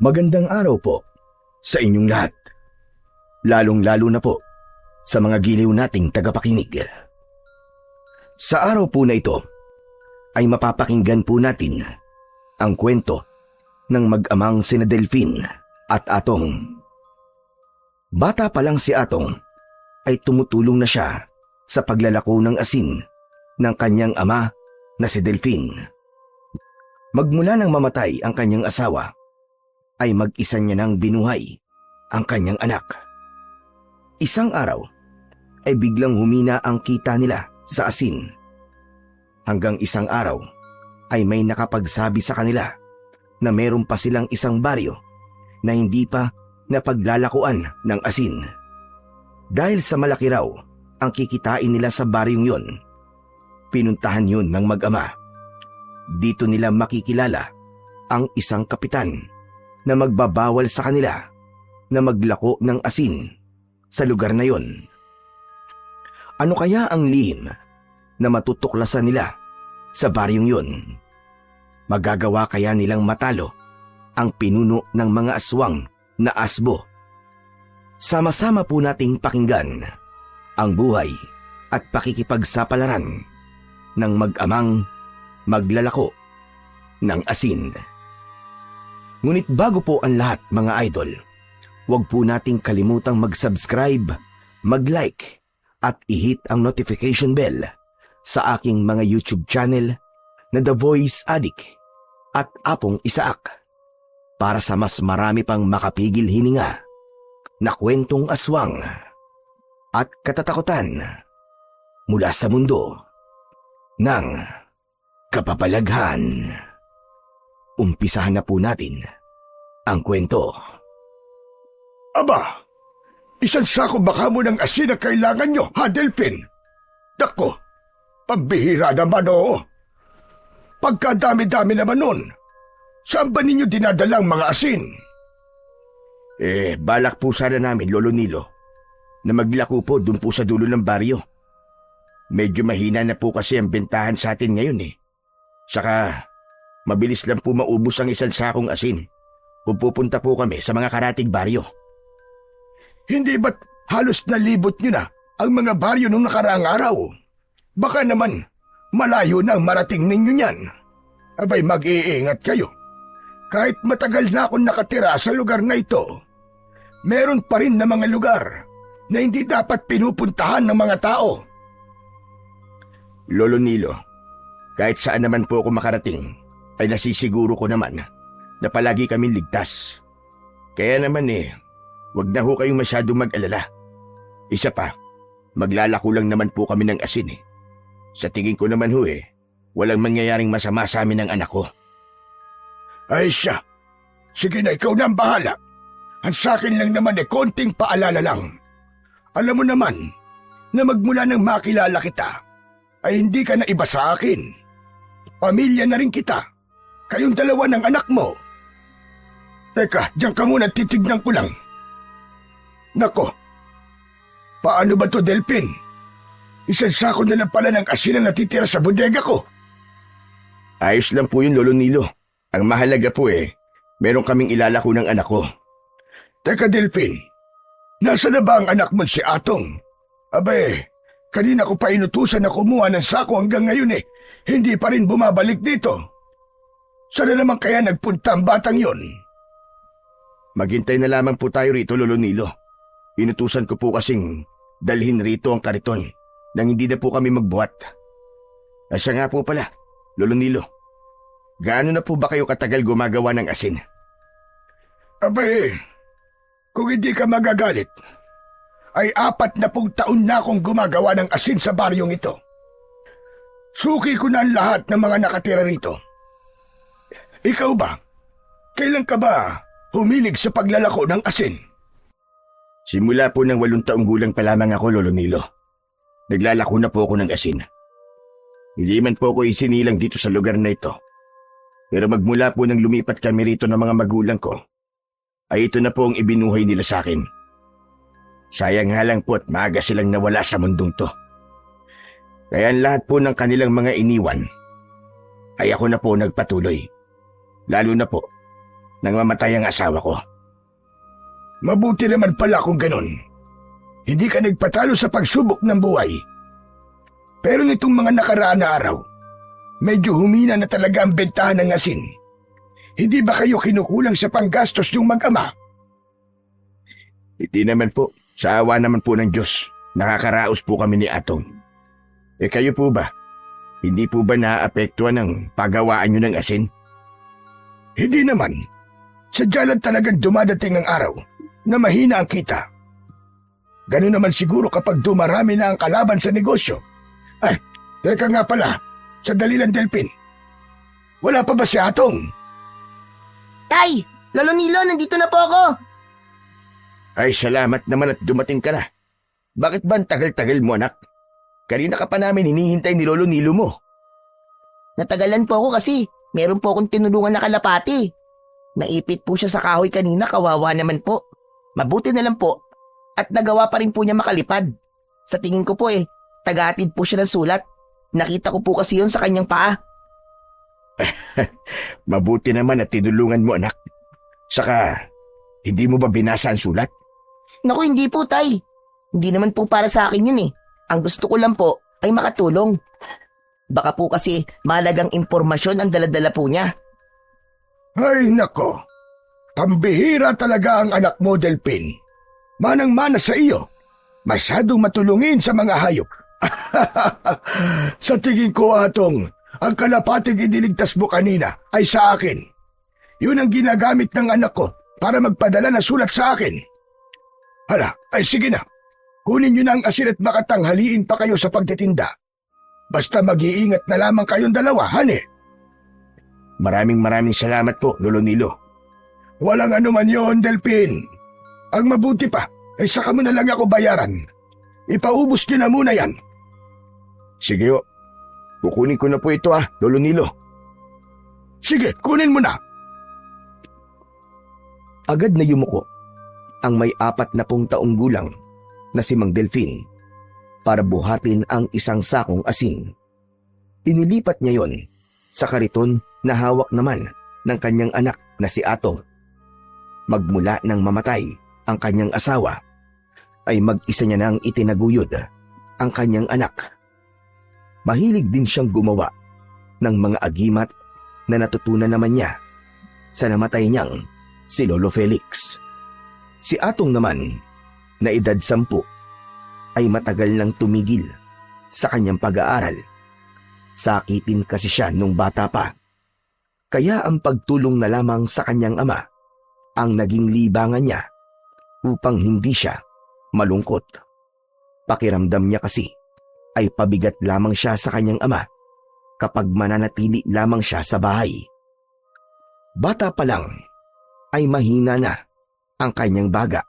Magandang araw po sa inyong lahat, lalong-lalo na po sa mga giliw nating tagapakinig. Sa araw po na ito ay mapapakinggan po natin ang kwento ng mag-amang sina Delphine at Atong. Bata pa lang si Atong ay tumutulong na siya sa paglalako ng asin ng kanyang ama na si Delphine. Magmula nang mamatay ang kanyang asawa, ay mag-isa niya nang binuhay ang kanyang anak. Isang araw ay biglang humina ang kita nila sa asin. Hanggang isang araw ay may nakapagsabi sa kanila na meron pa silang isang baryo na hindi pa napaglalakuan ng asin. Dahil sa malaki raw ang kikitain nila sa baryong yon, pinuntahan yun ng mag-ama. Dito nila makikilala ang isang kapitan na magbabawal sa kanila na maglako ng asin sa lugar na yon. Ano kaya ang lihim na matutuklasan nila sa baryong yon? Magagawa kaya nilang matalo ang pinuno ng mga aswang na asbo? Sama-sama po nating pakinggan ang buhay at pakikipagsapalaran ng mag-amang maglalako ng asin. Ngunit bago po ang lahat, mga idol, huwag po nating kalimutang mag-subscribe, mag-like, at i-hit ang notification bell sa aking mga YouTube channel na The Voice Addict at Apong Isaak para sa mas marami pang makapigil hininga na kwentong aswang at katatakutan mula sa mundo ng kapabalaghan. Umpisahan na po natin ang kwento. Aba, isang sako baka mo ng asin na kailangan nyo, ha, Delphine? Dako, pambihira naman, oo. Pagkadami-dami naman nun, saan ba ninyo dinadalang mga asin? Balak po sana namin, Lolo Nilo, na maglako po dun po sa dulo ng baryo. Medyo mahina na po kasi ang bentahan sa atin ngayon eh. Saka, mabilis lang po maubos ang isang sakong asin kung pupunta po kami sa mga karatig baryo. Hindi ba't halos nalibot nyo na ang mga baryo nung nakaraang araw? Baka naman malayo na ang marating ninyo niyan. Abay, mag-iingat kayo. Kahit matagal na akong nakatira sa lugar na ito, meron pa rin na mga lugar na hindi dapat pinupuntahan ng mga tao. Lolo Nilo, kahit saan naman po ako makarating, ay nasisiguro ko naman na palagi kami ligtas. Kaya naman wag na ho kayong masyadong mag-alala. Isa pa, maglalako lang naman po kami ng asin eh. Sa tingin ko naman ho walang mangyayaring masama sa amin ng anak ko. Ay siya, sige na, ikaw na ang bahala. Ang sakin lang naman konting paalala lang. Alam mo naman na magmula nang makilala kita, ay hindi ka na iba sa akin. Pamilya na rin kita. Kayong dalawa ng anak mo. Teka, diyan ka muna, titignan ko lang. Nako, paano ba to, Delphine? Isang sako na lang pala ng asin ang natitira sa bodega ko. Ayos lang po yun, Lolo Nilo. Ang mahalaga po meron kaming ilalako ng anak ko. Teka, Delphine, nasa na ba ang anak mo si Atong? Abay, kanina ko pa inutusan na kumuha ng sako hanggang ngayon hindi pa rin bumabalik dito. Saan na naman kaya nagpunta ang batang yon? Maghintay na lamang po tayo rito, Lolo Nilo. Inutusan ko po kasing dalhin rito ang kariton nang hindi na po kami magbuhat. Asya nga po pala, Lolo Nilo, gaano na po ba kayo katagal gumagawa ng asin? Abay, kung hindi ka magagalit, ay 40 taon na akong gumagawa ng asin sa baryong ito. Suki ko na ang lahat ng mga nakatira rito. Ikaw ba? Kailan ka ba humilig sa paglalako ng asin? Simula po ng 8 taong gulang pa lamang ako, Lolo Nilo. Naglalako na po ako ng asin. Hindi man po ako isinilang dito sa lugar na ito. Pero magmula po nang lumipat kami rito ng mga magulang ko, ay ito na po ang ibinuhay nila sa akin. Sayang nga lang po at maaga silang nawala sa mundong to. Kaya ang lahat po ng kanilang mga iniwan, ay ako na po nagpatuloy. Lalo na po nang mamatay ang asawa ko. Mabuti naman pala kung ganun. Hindi ka nagpatalo sa pagsubok ng buhay. Pero nitong mga nakaraan na araw, medyo humina na talaga ang bentahan ng asin. Hindi ba kayo kinukulang sa panggastos yung mag-ama? Hindi naman po. Sa awa naman po ng Diyos, nakakaraos po kami ni Atong. Kayo po ba? Hindi po ba naaapektuhan ng pagawaan nyo ng asin? Hindi naman. Sadya lang talagang dumadating ang araw na mahina ang kita. Ganun naman siguro kapag dumarami na ang kalaban sa negosyo. Ay, teka nga pala, sandali lang Delphin. Wala pa ba si Atong? Tay! Lolo Nilo, nandito na po ako! Ay, salamat naman at dumating ka na. Bakit ba ang tagal-tagal mo, anak? Kanina ka pa namin hinihintay ni Lolo Nilo mo. Natagalan po ako kasi meron po akong tinulungan na kalapati. Naipit po siya sa kahoy kanina, kawawa naman po. Mabuti na lang po at nagawa pa rin po niya makalipad. Sa tingin ko po tagahatid po siya ng sulat. Nakita ko po kasi yon sa kanyang paa. Mabuti naman at tinulungan mo, anak. Saka, hindi mo ba binasa ang sulat? Naku, hindi po, tay. Hindi naman po para sa akin yun. Ang gusto ko lang po ay makatulong. Baka po kasi mahalagang impormasyon ang daladala po niya. Ay nako, pambihira talaga ang anak mo, Delphin. Manang-mana sa iyo. Masyadong matulungin sa mga hayop. Sa tingin ko, Atong, ang kalapating iniligtas mo kanina ay sa akin. Yun ang ginagamit ng anak ko para magpadala ng sulat sa akin. Hala, ay sige na. Kunin nyo na ang asin at baka tanghaliin pa kayo sa pagtitinda. Basta mag-iingat na lamang kayong dalawa, hane. Maraming salamat po, Lolo Nilo. Walang anuman yon, Delphin. Ang mabuti pa, ay saka mo na lang ako bayaran. Ipaubos nyo na muna yan. Sige o. Kukunin ko na po ito Lolo Nilo. Sige, kunin mo na. Agad na yumuko ang may 40 taong gulang na si Mang Delphin para buhatin ang isang sakong asin. Inilipat niya yon sa kariton na hawak naman ng kanyang anak na si Atong. Magmula nang mamatay ang kanyang asawa, ay mag-isa niya nang itinaguyod ang kanyang anak. Mahilig din siyang gumawa ng mga agimat na natutunan naman niya sa namatay niyang si Lolo Felix. Si Atong naman, na edad 10, ay matagal nang tumigil sa kanyang pag-aaral. Sakitin kasi siya nung bata pa. Kaya ang pagtulong na lamang sa kanyang ama ang naging libangan niya upang hindi siya malungkot. Pakiramdam niya kasi ay pabigat lamang siya sa kanyang ama kapag mananatili lamang siya sa bahay. Bata pa lang ay mahina na ang kanyang baga.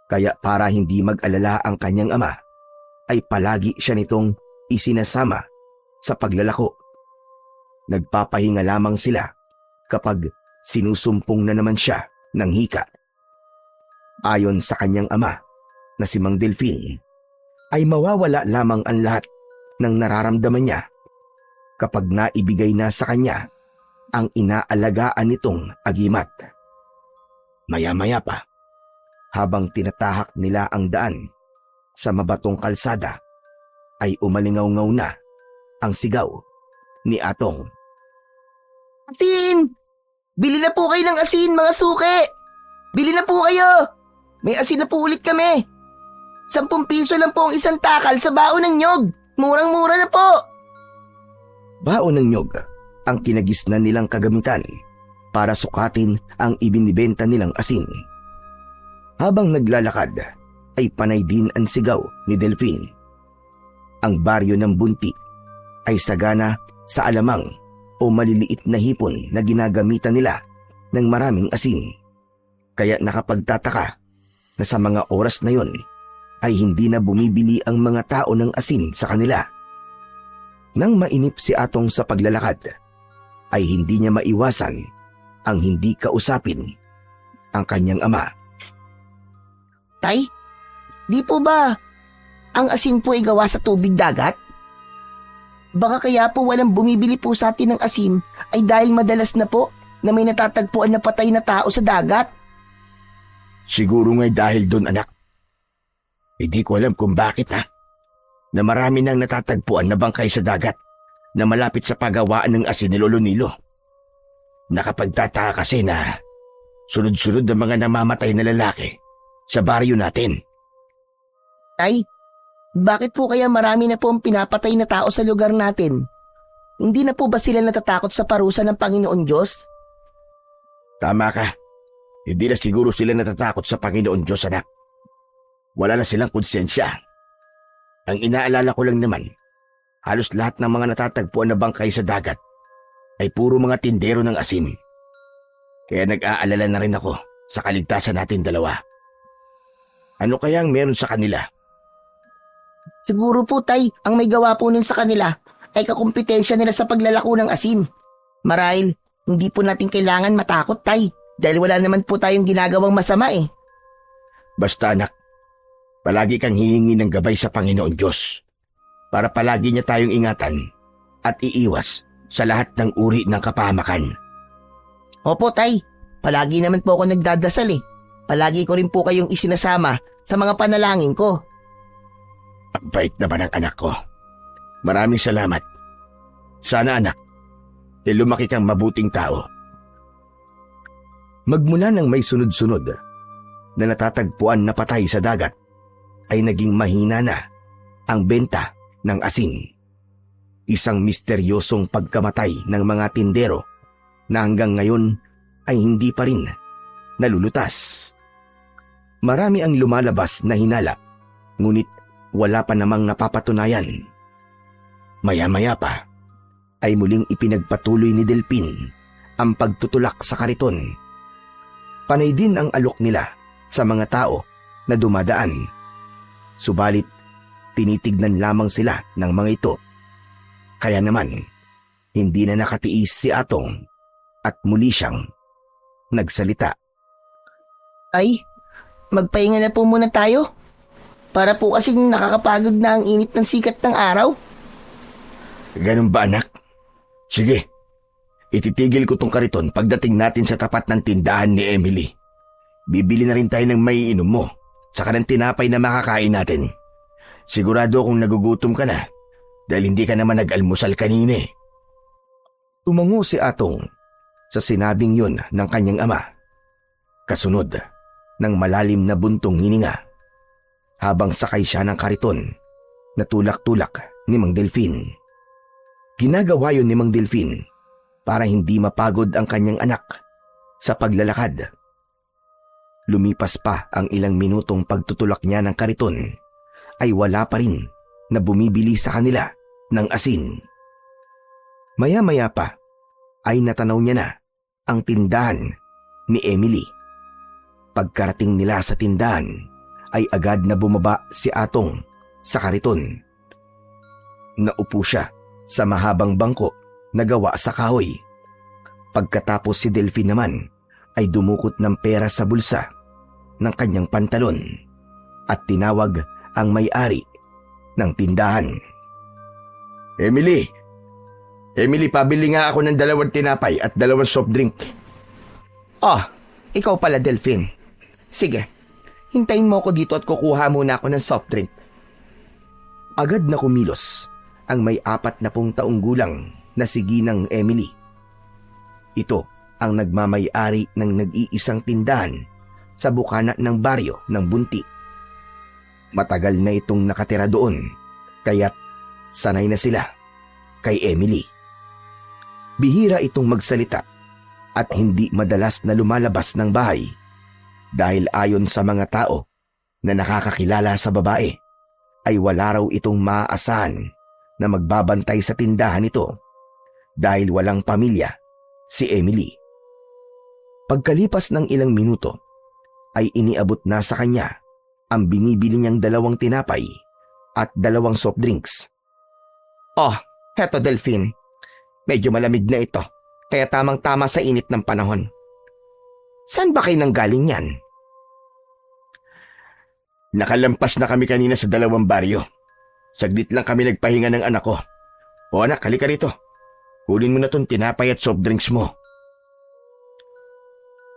Kaya para hindi mag-alala ang kanyang ama, ay palagi siya nitong isinasama sa paglalako. Nagpapahinga lamang sila kapag sinusumpong na naman siya ng hika. Ayon sa kanyang ama na si Mang Delphin, ay mawawala lamang ang lahat ng nararamdaman niya kapag naibigay na sa kanya ang inaalagaan nitong agimat. Maya-maya pa, habang tinatahak nila ang daan sa mabatong kalsada, ay umalingaw-ngaw na ang sigaw ni Atong. Asin! Bili na po kayo ng asin, mga suki! Bili na po kayo! May asin na po ulit kami! 10 piso lang po ang isang takal sa baon ng nyog! Murang-mura na po! Baon ng nyog ang kinagisnan nilang kagamitan para sukatin ang ibinibenta nilang asin. Habang naglalakad, ay panay din ang sigaw ni Delphin. Ang baryo ng Bunti ay sagana sa alamang o maliliit na hipon na ginagamitan nila ng maraming asin. Kaya nakapagtataka na sa mga oras na yon ay hindi na bumibili ang mga tao ng asin sa kanila. Nang mainip si Atong sa paglalakad, ay hindi niya maiwasan ang hindi kausapin ang kanyang ama. Tay, di po ba ang asin po ay gawa sa tubig dagat? Baka kaya po walang bumibili po sa atin ng asin ay dahil madalas na po na may natatagpuan na patay na tao sa dagat. Siguro nga'y dahil doon, anak. Hindi ko alam kung bakit, na marami nang natatagpuan na bangkay sa dagat na malapit sa pagawaan ng asin ni Lolo Nilo. Nakapagtataka kasi na sunod-sunod ang mga namamatay na lalaki sa baryo natin. Tay, bakit po kaya marami na po ang pinapatay na tao sa lugar natin? Hindi na po ba sila natatakot sa parusa ng Panginoon Diyos? Tama ka. Hindi na siguro sila natatakot sa Panginoon Diyos, anak. Wala na silang konsensya. Ang inaalala ko lang naman, halos lahat ng mga natatagpuan na bangkay sa dagat ay puro mga tindero ng asin. Kaya nag-aalala na rin ako sa kaligtasan natin dalawa. Ano kayang meron sa kanila? Siguro po, Tay, ang may gawa po nun sa kanila ay kakumpetensya nila sa paglalako ng asin. Marahil, hindi po natin kailangan matakot, Tay, dahil wala naman po tayong ginagawang masama eh. Basta anak, palagi kang hihingi ng gabay sa Panginoon Diyos para palagi niya tayong ingatan at iiwas sa lahat ng uri ng kapahamakan. Opo, Tay, palagi naman po ako nagdadasal eh. Palagi ko rin po kayong isinasama sa mga panalangin ko. Ang bait naman ng anak ko. Maraming salamat. Sana anak, lumaki kang mabuting tao. Magmula nang may sunod-sunod na natatagpuan na patay sa dagat, ay naging mahina na ang benta ng asin. Isang misteryosong pagkamatay ng mga tindero na hanggang ngayon ay hindi pa rin nalulutas. Marami ang lumalabas na hinala, ngunit wala pa namang napapatunayan. Maya-maya pa ay muling ipinagpatuloy ni Delphin ang pagtutulak sa kariton. Panay din ang alok nila sa mga tao na dumadaan. Subalit, tinitignan lamang sila ng mga ito. Kaya naman, hindi na nakatiis si Atong at muli siyang nagsalita. Ay, magpahinga na po muna tayo. Para po kasing nakakapagod na ang init ng sikat ng araw. Ganun ba anak? Sige, ititigil ko tong kariton pagdating natin sa tapat ng tindahan ni Emily. Bibili na rin tayo ng maiinom mo, saka ng tinapay na makakain natin. Sigurado akong nagugutom ka na dahil hindi ka naman nag-almusal kanina eh. Tumango si Atong sa sinabing yun ng kanyang ama. Kasunod ng malalim na buntong hininga habang sakay siya ng kariton na tulak-tulak ni Mang Delphin. Ginagawa yun ni Mang Delphin para hindi mapagod ang kanyang anak sa paglalakad. Lumipas pa ang ilang minutong pagtutulak niya ng kariton ay wala pa rin na bumibili sa kanila ng asin. Maya-maya pa ay natanaw niya na ang tindahan ni Emily. Pagkarating nila sa tindahan ay agad na bumaba si Atong sa kariton. Naupo siya sa mahabang bangko na gawa sa kahoy. Pagkatapos si Delphin naman ay dumukot ng pera sa bulsa ng kanyang pantalon at tinawag ang may-ari ng tindahan. Emily! Emily, pabili nga ako ng 2 tinapay at 2 soft drink. Ikaw pala, Delphin. Sige, hintayin mo ako dito at kukuha muna ako ng soft drink. Agad na kumilos ang may 40 taong gulang na si Ginang Emily. Ito ang nagmamay-ari ng nag-iisang tindahan sa bukana ng baryo ng Bunti. Matagal na itong nakatira doon, kaya't sanay na sila kay Emily. Bihira itong magsalita at hindi madalas na lumalabas ng bahay dahil ayon sa mga tao na nakakakilala sa babae ay wala raw itong maaasahan na magbabantay sa tindahan nito dahil walang pamilya si Emily. Pagkalipas ng ilang minuto ay iniabot na sa kanya ang binibili niyang 2 tinapay at 2 soft drinks. Heto Delphin. Medyo malamig na ito, kaya tamang-tama sa init ng panahon. Saan ba kayo nanggaling yan? Nakalampas na kami kanina sa 2 baryo. Saglit lang kami nagpahinga ng anak ko. O anak, halika rito. Kunin mo na tong tinapay at soft drinks mo.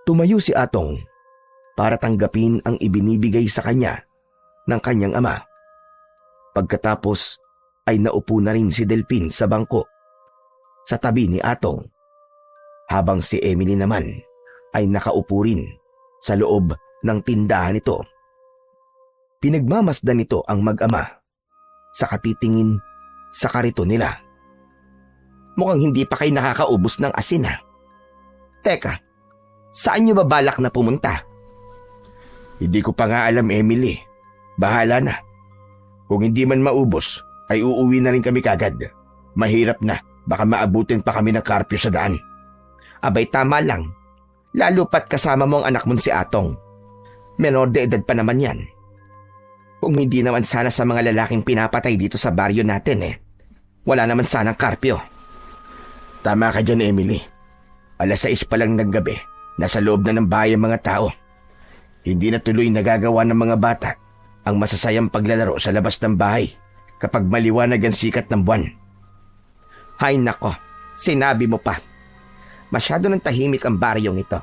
Tumayo si Atong para tanggapin ang ibinibigay sa kanya ng kanyang ama. Pagkatapos ay naupo na rin si Delphine sa bangko sa tabi ni Atong, habang si Emily naman ay nakaupo rin sa loob ng tindahan nito. Pinagmamasdan nito ang mag-ama sa katitingin sa kariton nila. Mukhang hindi pa kayo nakakaubos ng asin ha. Teka, saan niyo ba balak na pumunta? Hindi ko pa nga alam, Emily. Bahala na. Kung hindi man maubos, ay uuwi na rin kami kagad. Mahirap na. Baka maabutin pa kami ng karpyo sa daan. Abay, tama lang. Lalo pat kasama mo ang anak mong si Atong. Menor de edad pa naman yan. Kung hindi naman sana sa mga lalaking pinapatay dito sa baryo natin wala naman sanang karpyo. Tama ka dyan, Emily. 6:00 pa lang ng gabi. Nasa loob na ng bahay ang mga tao. Hindi na tuloy nagagawa ng mga bata ang masasayang paglalaro sa labas ng bahay kapag maliwanag ang sikat ng buwan. Hay nako, sinabi mo pa. Masyado ng tahimik ang baryong ito.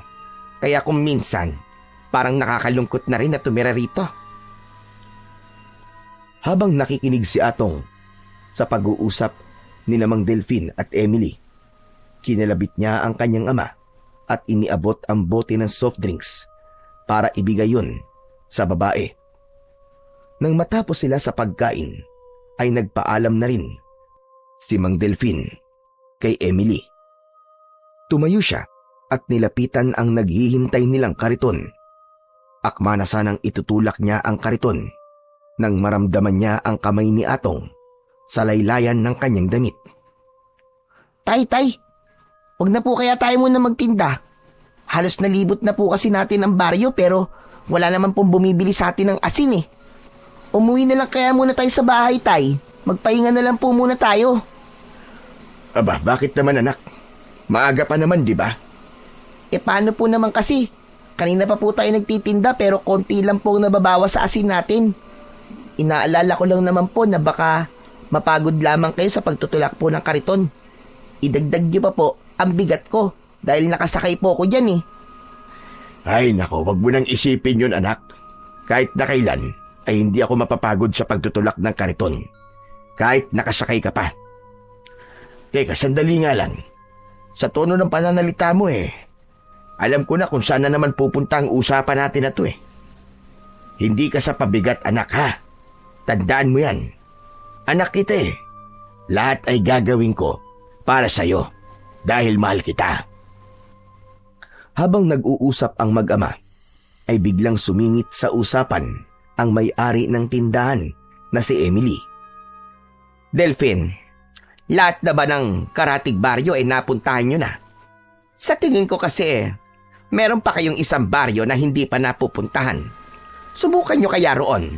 Kaya kung minsan, parang nakakalungkot na rin na tumira rito. Habang nakikinig si Atong sa pag-uusap ni Mang Delphine at Emily, kinalabit niya ang kanyang ama at iniabot ang bote ng soft drinks para ibigay yun sa babae. Nang matapos sila sa pagkain, ay nagpaalam na rin si Mang Delphine kay Emily. Tumayo siya at nilapitan ang naghihintay nilang kariton. Akma na sanang itutulak niya ang kariton nang maramdaman niya ang kamay ni Atong sa laylayan ng kanyang damit. Tay, wag na po kaya tayo muna magtinda. Halos nalibot na po kasi natin ang baryo pero wala naman pong bumibili sa atin ng asin Umuwi na lang kaya muna tayo sa bahay, tay. Magpahinga na lang po muna tayo. Aba, bakit naman anak? Maaga pa naman, di ba? Paano po naman kasi? Kanina pa po tayo nagtitinda pero konti lang po ang nababawas sa asin natin. Inaalala ko lang naman po na baka mapagod lamang kayo sa pagtutulak po ng kariton. Idagdag niyo pa po ang bigat ko dahil nakasakay po ako dyan Ay nako, wag mo nang isipin yun anak. Kahit na kailan ay hindi ako mapapagod sa pagtutulak ng kariton. Kahit nakasakay ka pa. Teka, sandali nga lang. Sa tono ng pananalita mo alam ko na kung saan na naman pupunta ang usapan natin na to Hindi ka sa pabigat anak ha. Tandaan mo yan. Anak kita Lahat ay gagawin ko para sa'yo dahil mahal kita. Habang nag-uusap ang mag-ama, ay biglang sumingit sa usapan ang may-ari ng tindahan na si Emily. Delphine, lahat na ba ng karatig baryo ay napuntahan nyo na? Sa tingin ko kasi meron pa kayong isang baryo na hindi pa napupuntahan. Subukan nyo kaya roon.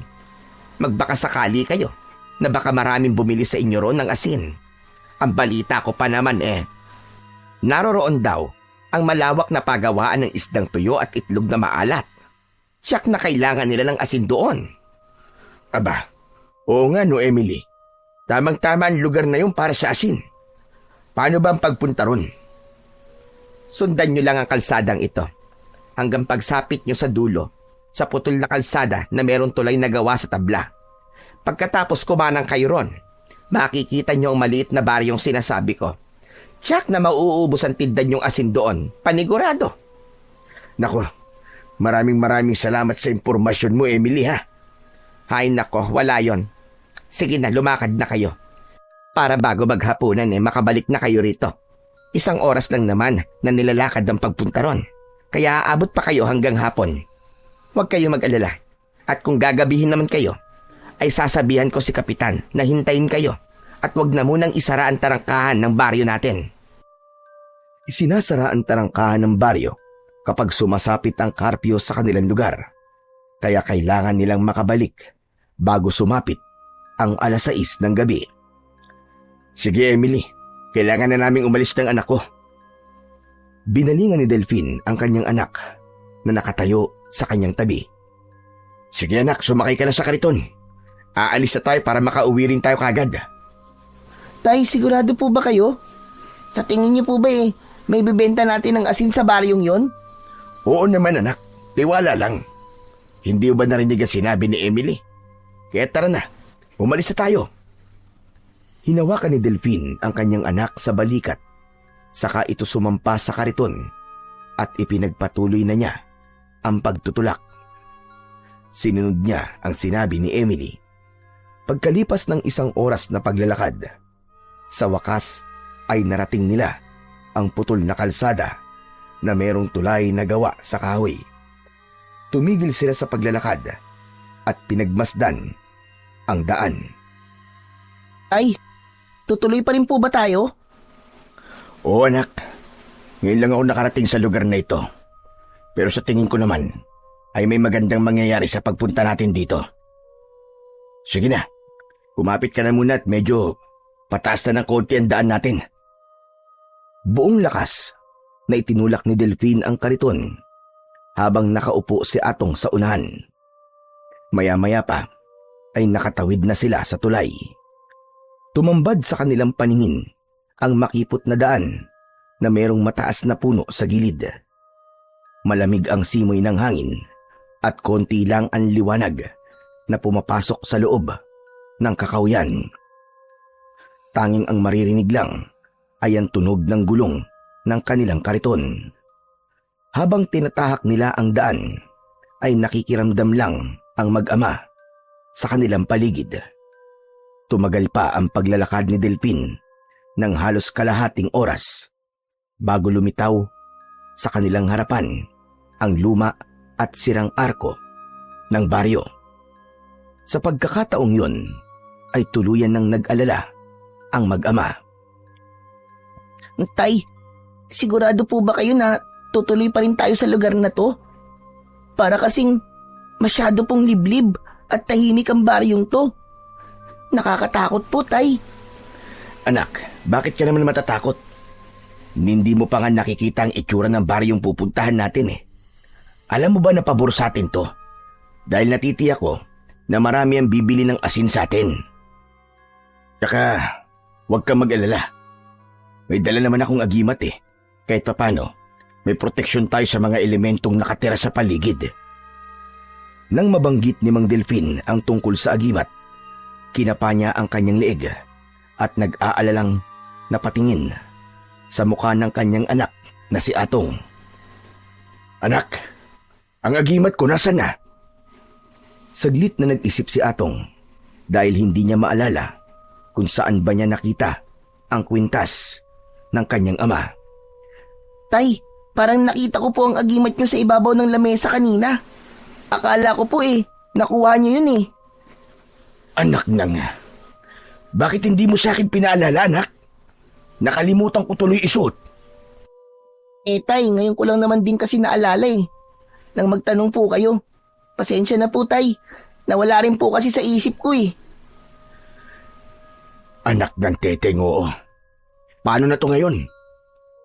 Magbaka sakali kayo na baka maraming bumili sa inyo roon ng asin. Ang balita ko pa naman naroroon daw ang malawak na pagawaan ng isdang tuyo at itlog na maalat. Siyak na kailangan nila ng asin doon. Aba, oo nga no Emily. Tamang-tama ang lugar na yun para sa asin. Paano ba ang pagpunta ron? Sundan nyo lang ang kalsadang ito. Hanggang pagsapit nyo sa dulo, sa putol na kalsada na meron tulay na gawa sa tabla. Pagkatapos kumanang kayo ron, makikita nyo ang maliit na baryong sinasabi ko. Tiyak na mauubos ang tindan yung asin doon. Panigurado. Nako, maraming salamat sa impormasyon mo, Emily ha. Hay nako, wala yon. Sige na, lumakad na kayo. Para bago maghapunan makabalik na kayo rito. 1 oras lang naman na nilalakad ang pagpunta ron. Kaya aabot pa kayo hanggang hapon. Huwag kayo mag-alala. At kung gagabihin naman kayo, ay sasabihan ko si Kapitan na hintayin kayo at huwag na munang isara ang tarangkahan ng baryo natin. Isinasara ang tarangkahan ng baryo kapag sumasapit ang karpyo sa kanilang lugar. Kaya kailangan nilang makabalik bago sumapit ang 6:00 ng gabi. Sige Emily, kailangan na naming umalis ng anak ko. Binalingan ni Delphine ang kanyang anak na nakatayo sa kanyang tabi. Sige anak, sumakay ka na sa kariton. Aalis na tayo para makauwi rin tayo kagad. Tay, sigurado po ba kayo? Sa tingin niyo po ba may bibenta natin ng asin sa baryong yon? Oo naman anak, tiwala lang. Hindi ba narinig ang sinabi ni Emily? Kaya tara na, umalis na tayo. Hinawakan ni Delphine ang kanyang anak sa balikat, saka ito sumampa sa kariton at ipinagpatuloy na niya ang pagtutulak. Sinunod niya ang sinabi ni Emily. Pagkalipas ng 1 oras na paglalakad, sa wakas ay narating nila ang putol na kalsada na merong tulay na gawa sa kahoy. Tumigil sila sa paglalakad at pinagmasdan ang daan. Tay, tutuloy pa rin po ba tayo? Oo anak, ngayon lang ako nakarating sa lugar na ito. Pero sa tingin ko naman, ay may magandang mangyayari sa pagpunta natin dito. Sige na, kumapit ka na muna at medyo pataas na ng konti ang daan natin. Buong lakas na itinulak ni Delphine ang kariton habang nakaupo si Atong sa unahan. Maya-maya pa ay nakatawid na sila sa tulay. Tumambad sa kanilang paningin ang makipot na daan na merong mataas na puno sa gilid. Malamig ang simoy ng hangin at konti lang ang liwanag na pumapasok sa loob ng kakawyan. Tanging ang maririnig lang ay ang tunog ng gulong ng kanilang kariton. Habang tinatahak nila ang daan, ay nakikiramdam lang ang mag-ama sa kanilang paligid. Tumagal pa ang paglalakad ni Delphine ng halos kalahating oras bago lumitaw sa kanilang harapan ang luma at sirang arko ng baryo. Sa pagkakataong yun, ay tuluyan ng nag-alala ang mag-ama. Tay, sigurado po ba kayo na tutuloy pa rin tayo sa lugar na to? Para kasing masyado pong liblib at tahimik ang baryong to. Nakakatakot po, Tay. Anak, bakit ka naman matatakot? Hindi mo pa nga nakikita ang itsura ng baryong pupuntahan natin eh. Alam mo ba na pabor sa atin to? Dahil natitiyak ko na marami ang bibili ng asin sa atin. Tsaka, huwag kang mag-alala. May dala naman akong agimat eh. Kahit papano, may proteksyon tayo sa mga elementong nakatira sa paligid. Nang mabanggit ni Mang Delphine ang tungkol sa agimat, kinapa niya ang kanyang leeg at nag-aalalang napatingin sa mukha ng kanyang anak na si Atong. Anak, ang agimat ko nasaan na? Saglit na nag-isip si Atong dahil hindi niya maalala kung saan ba niya nakita ang kwintas ng kanyang ama. Tay, parang nakita ko po ang agimat nyo sa ibabaw ng lamesa kanina. Akala ko po nakuha nyo yun eh. Anak na nga. Bakit hindi mo sa akin pinaalala, anak? Nakalimutan ko tuloy isuot. Tay, ngayon ko lang naman din kasi naalala eh. Nang magtanong po kayo. Pasensya na po, Tay. Nawala rin po kasi sa isip ko eh. Anak ng teteng, oo. Paano na to ngayon?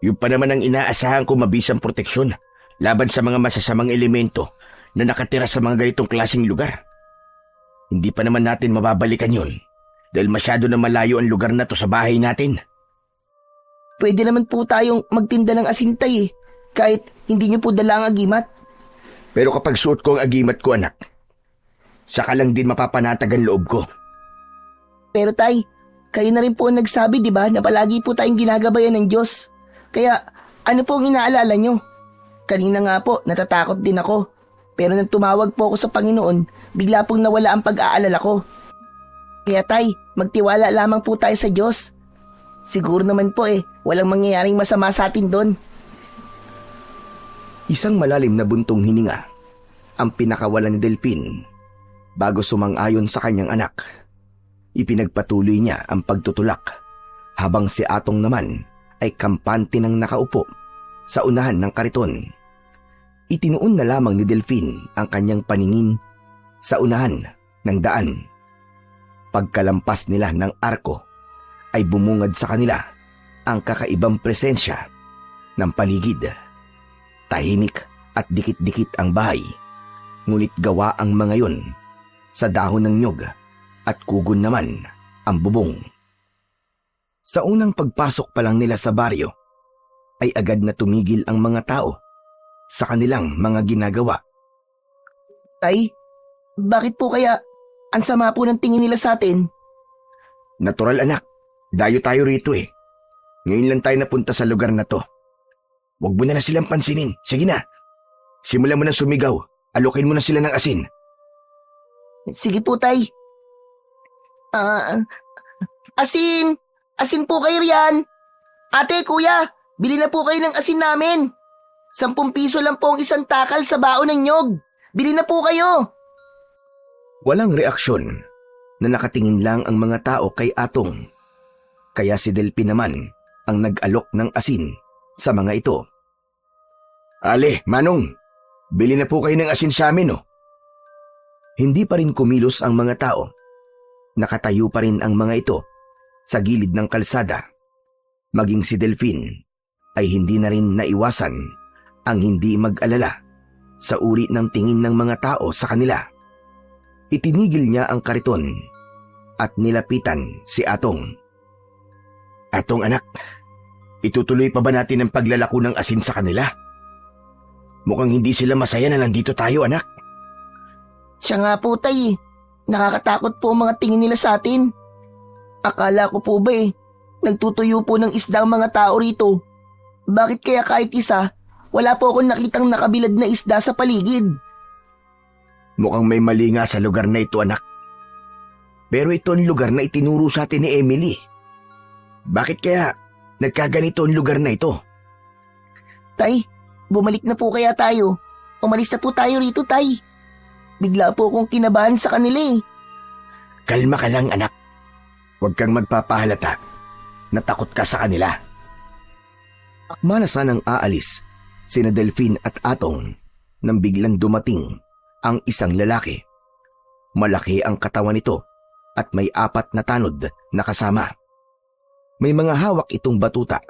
Yung pa naman ang inaasahan ko mabisang proteksyon laban sa mga masasamang elemento na nakatira sa mga ganitong klaseng lugar. Hindi pa naman natin mababalikan yun dahil masyado na malayo ang lugar na to sa bahay natin. Pwede naman po tayong magtinda ng asintay kahit hindi niyo po dala ang agimat. Pero kapag suot ko ang agimat ko, anak, saka lang din mapapanatag ang loob ko. Pero Tay, kayo na rin po ang nagsabi, di ba, na palagi po tayong ginagabayan ng Diyos. Kaya, ano po ang inaalala nyo? Kanina nga po, natatakot din ako. Pero nang tumawag po ako sa Panginoon, bigla pong nawala ang pag-aalala ko. Kaya Tay, magtiwala lamang po tayo sa Diyos. Siguro naman po walang mangyayaring masama sa atin doon. Isang malalim na buntong hininga ang pinakawalan ni Delphine bago sumang-ayon sa kanyang anak. Ipinagpatuloy niya ang pagtutulak habang si Atong naman ay kampante ng nakaupo sa unahan ng kariton. Itinuon na lamang ni Delphine ang kanyang paningin sa unahan ng daan. Pagkalampas nila ng arko ay bumungad sa kanila ang kakaibang presensya ng paligid. Tahimik at dikit-dikit ang bahay, ngunit gawa ang mga yon sa dahon ng nyog at kugon naman ang bubong. Sa unang pagpasok pa lang nila sa baryo, ay agad na tumigil ang mga tao sa kanilang mga ginagawa. Tay, bakit po kaya ang sama po ng tingin nila sa atin? Natural anak, dayo tayo rito eh. Ngayon lang tayo napunta sa lugar na to. Huwag mo na silang pansinin. Sige na. Simulan mo na sumigaw. Alokin mo na sila ng asin. Sige po, Tay. Asin! Asin po kayo riyan! Ate, kuya, bili na po kayo ng asin namin. 10 piso lang po ang isang takal sa baon ng nyog. Bili na po kayo. Walang reaksyon na nakatingin lang ang mga tao kay Atong. Kaya si Delphi naman ang nag-alok ng asin sa mga ito. Ale, Manong, bili na po kayo ng asin sa amin, oh. Hindi pa rin kumilos ang mga tao. Nakatayo pa rin ang mga ito sa gilid ng kalsada. Maging si Delphine ay hindi na rin naiwasan ang hindi mag-alala sa uri ng tingin ng mga tao sa kanila. Itinigil niya ang kariton at nilapitan si Atong. Atong anak, itutuloy pa ba natin ang paglalako ng asin sa kanila? Mukhang hindi sila masaya na nandito tayo, anak. Siya nga po, Tay. Nakakatakot po ang mga tingin nila sa atin. Akala ko po ba nagtutuyo po ng isda ang mga tao rito. Bakit kaya kahit isa, wala po akong nakitang nakabilad na isda sa paligid? Mukhang may mali nga sa lugar na ito, anak. Pero ito ang lugar na itinuro sa atin ni Emily. Bakit kaya nagkaganito ang lugar na ito? Tay, bumalik na po kaya tayo. Umalis na po tayo rito, Tay. Bigla po akong kinabahan sa kanila eh. Kalma ka lang, anak. Huwag kang magpapahalata. Natakot ka sa kanila. Akma na sanang aalis sina Delphine at Atong nang biglang dumating ang isang lalaki. Malaki ang katawan nito at may 4 na tanod na kasama. May mga hawak itong batuta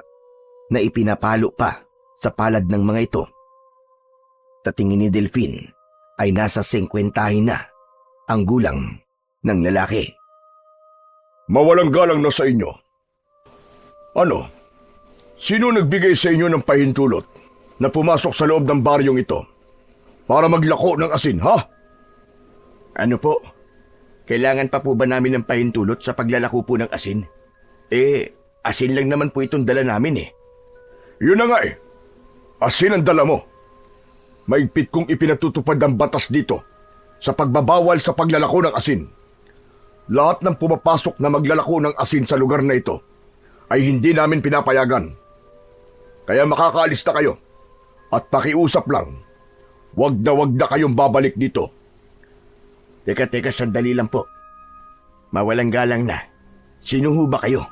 na ipinapalo pa sa palad ng mga ito. Sa tingin ni Delphine ay nasa 50 na ang gulang ng lalaki. Mawalang galang na sa inyo. Ano? Sino nagbigay sa inyo ng pahintulot na pumasok sa loob ng baryong ito para maglako ng asin, ha? Ano po? Kailangan pa po ba namin ng pahintulot sa paglalako po ng asin? Asin lang naman po itong dala namin eh. Yun na nga eh. Asin ang dala mo. Maigpit kong ipinatutupad ang batas dito sa pagbabawal sa paglalako ng asin. Lahat ng pumapasok na maglalako ng asin sa lugar na ito ay hindi namin pinapayagan. Kaya makakaalis na kayo at pakiusap lang. Wag na kayong babalik dito. Teka, sandali lang po. Mawalang galang na. Sino ho ba kayo?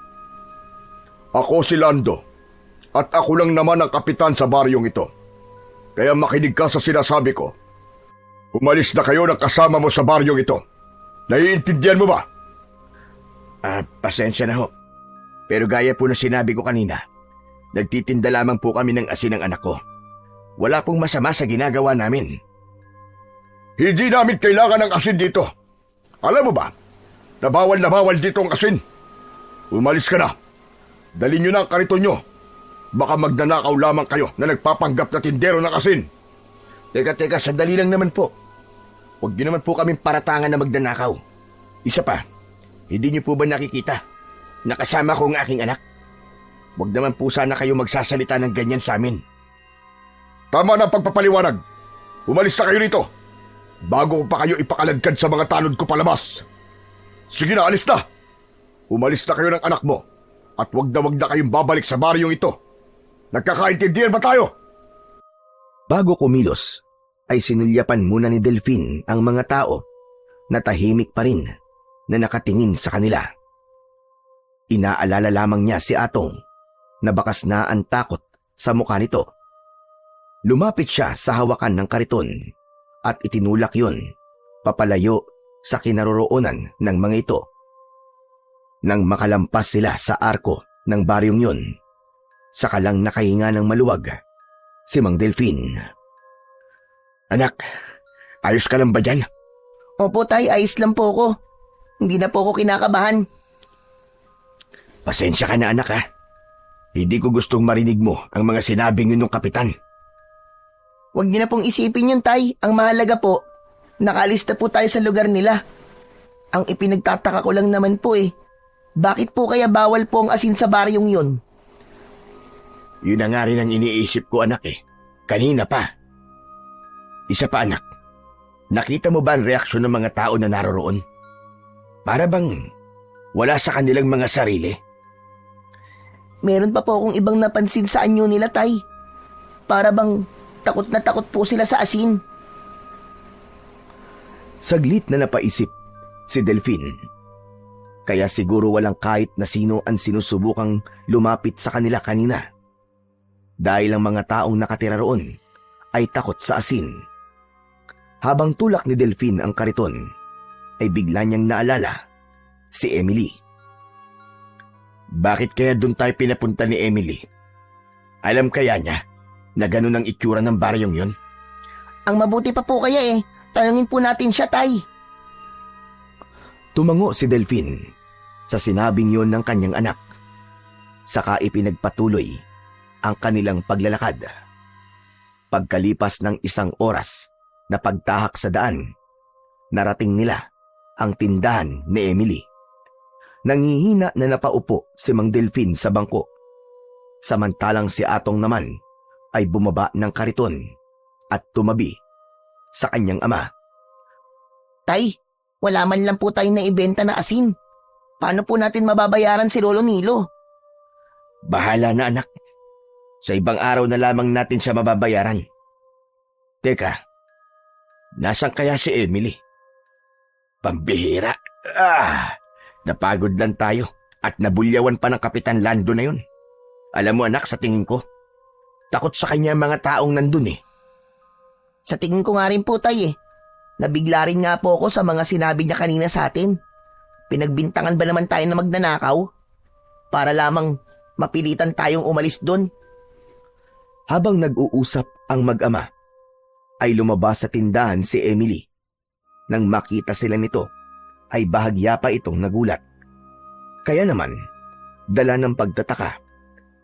Ako si Lando at ako lang naman ang kapitan sa baryong ito. Kaya makinig ka sa sinasabi ko. Umalis na kayo ng kasama mo sa baryong ito. Naiintindihan mo ba? Pasensya na ho. Pero gaya po na sinabi ko kanina, nagtitinda lamang po kami ng asin ng anak ko. Wala pong masama sa ginagawa namin. Hindi namin kailangan ng asin dito. Alam mo ba, na bawal dito ang asin. Umalis ka na. Dalhin nyo na ang kariton nyo. Baka magnanakaw lamang kayo na nagpapanggap na tindero ng asin. Teka, sandali lang naman po. Huwag nyo naman po kaming paratangan na magnanakaw. Isa pa, hindi nyo po ba nakikita? Nakasama ko ang aking anak. Huwag naman po sana kayo magsasalita ng ganyan sa amin. Tama na ang pagpapaliwanag. Umalis na kayo rito. Bago ko pa kayo ipakaladkad sa mga tanod ko palabas. Sige na, alis na. Umalis na kayo ng anak mo. At wag na kayong babalik sa baryong ito. Nagkakaintindihan ba tayo? Bago kumilos, ay sinulyapan muna ni Delphine ang mga tao na tahimik pa rin na nakatingin sa kanila. Inaalala lamang niya si Atong na bakas na ang takot sa mukha nito. Lumapit siya sa hawakan ng kariton at itinulak yun papalayo sa kinaroroonan ng mga ito. Nang makalampas sila sa arko ng baryong yun, saka lang nakahinga ng maluwag si Mang Delphine. Anak, ayos ka lang ba dyan? Opo, Tay, ayos lang po ako. Hindi na po ako kinakabahan. Pasensya ka na, anak, ha? Hindi ko gustong marinig mo ang mga sinabing yun ng kapitan. Huwag niyo na pong isipin yun, Tay. Ang mahalaga po, nakalista po tayo sa lugar nila. Ang ipinagtataka ko lang naman po bakit po kaya bawal po ang asin sa baryong yun? Yun na nga rin ang iniisip ko, anak Kanina pa. Isa pa, anak. Nakita mo ba ang reaksyon ng mga tao na naroroon? Para bang wala sa kanilang mga sarili? Meron pa po akong ibang napansin sa anyo nila, Tay. Para bang takot na takot po sila sa asin. Saglit na napaisip si Delphine. Kaya siguro walang kahit na sino ang sinusubukang lumapit sa kanila kanina. Dahil ang mga taong nakatira roon ay takot sa asin. Habang tulak ni Delphine ang kariton, ay bigla niyang naalala si Emily. Bakit kaya doon tayo pinapunta ni Emily? Alam kaya niya na ganun ang itsura ng baryong yun? Ang mabuti pa po kaya tanungin po natin siya, Tay. Tumango si Delphine sa sinabing yon ng kanyang anak. Saka ipinagpatuloy ang kanilang paglalakad. Pagkalipas ng 1 oras na pagtahak sa daan, narating nila ang tindahan ni Emily. Nangihina na napaupo si Mang Delphine sa bangko. Samantalang si Atong naman ay bumaba ng kariton at tumabi sa kanyang ama. Tay, wala man lang po tayong naibenta na asin. Paano po natin mababayaran si Lolo Nilo? Bahala na, anak. Sa ibang araw na lamang natin siya mababayaran. Teka, nasan kaya si Emily? Pambihira. Napagod lang tayo at nabulyawan pa ng Kapitan Lando na yun. Alam mo, anak, sa tingin ko, takot sa kanya mga taong nandun Sa tingin ko nga rin po, Tay Nabigla rin nga po ako sa mga sinabi niya kanina sa atin. Pinagbintangan ba naman tayo na magnanakaw? Para lamang mapilitan tayong umalis doon. Habang nag-uusap ang mag-ama, ay lumabas sa tindahan si Emily. Nang makita sila nito, ay bahagya pa itong nagulat. Kaya naman, dala ng pagtataka,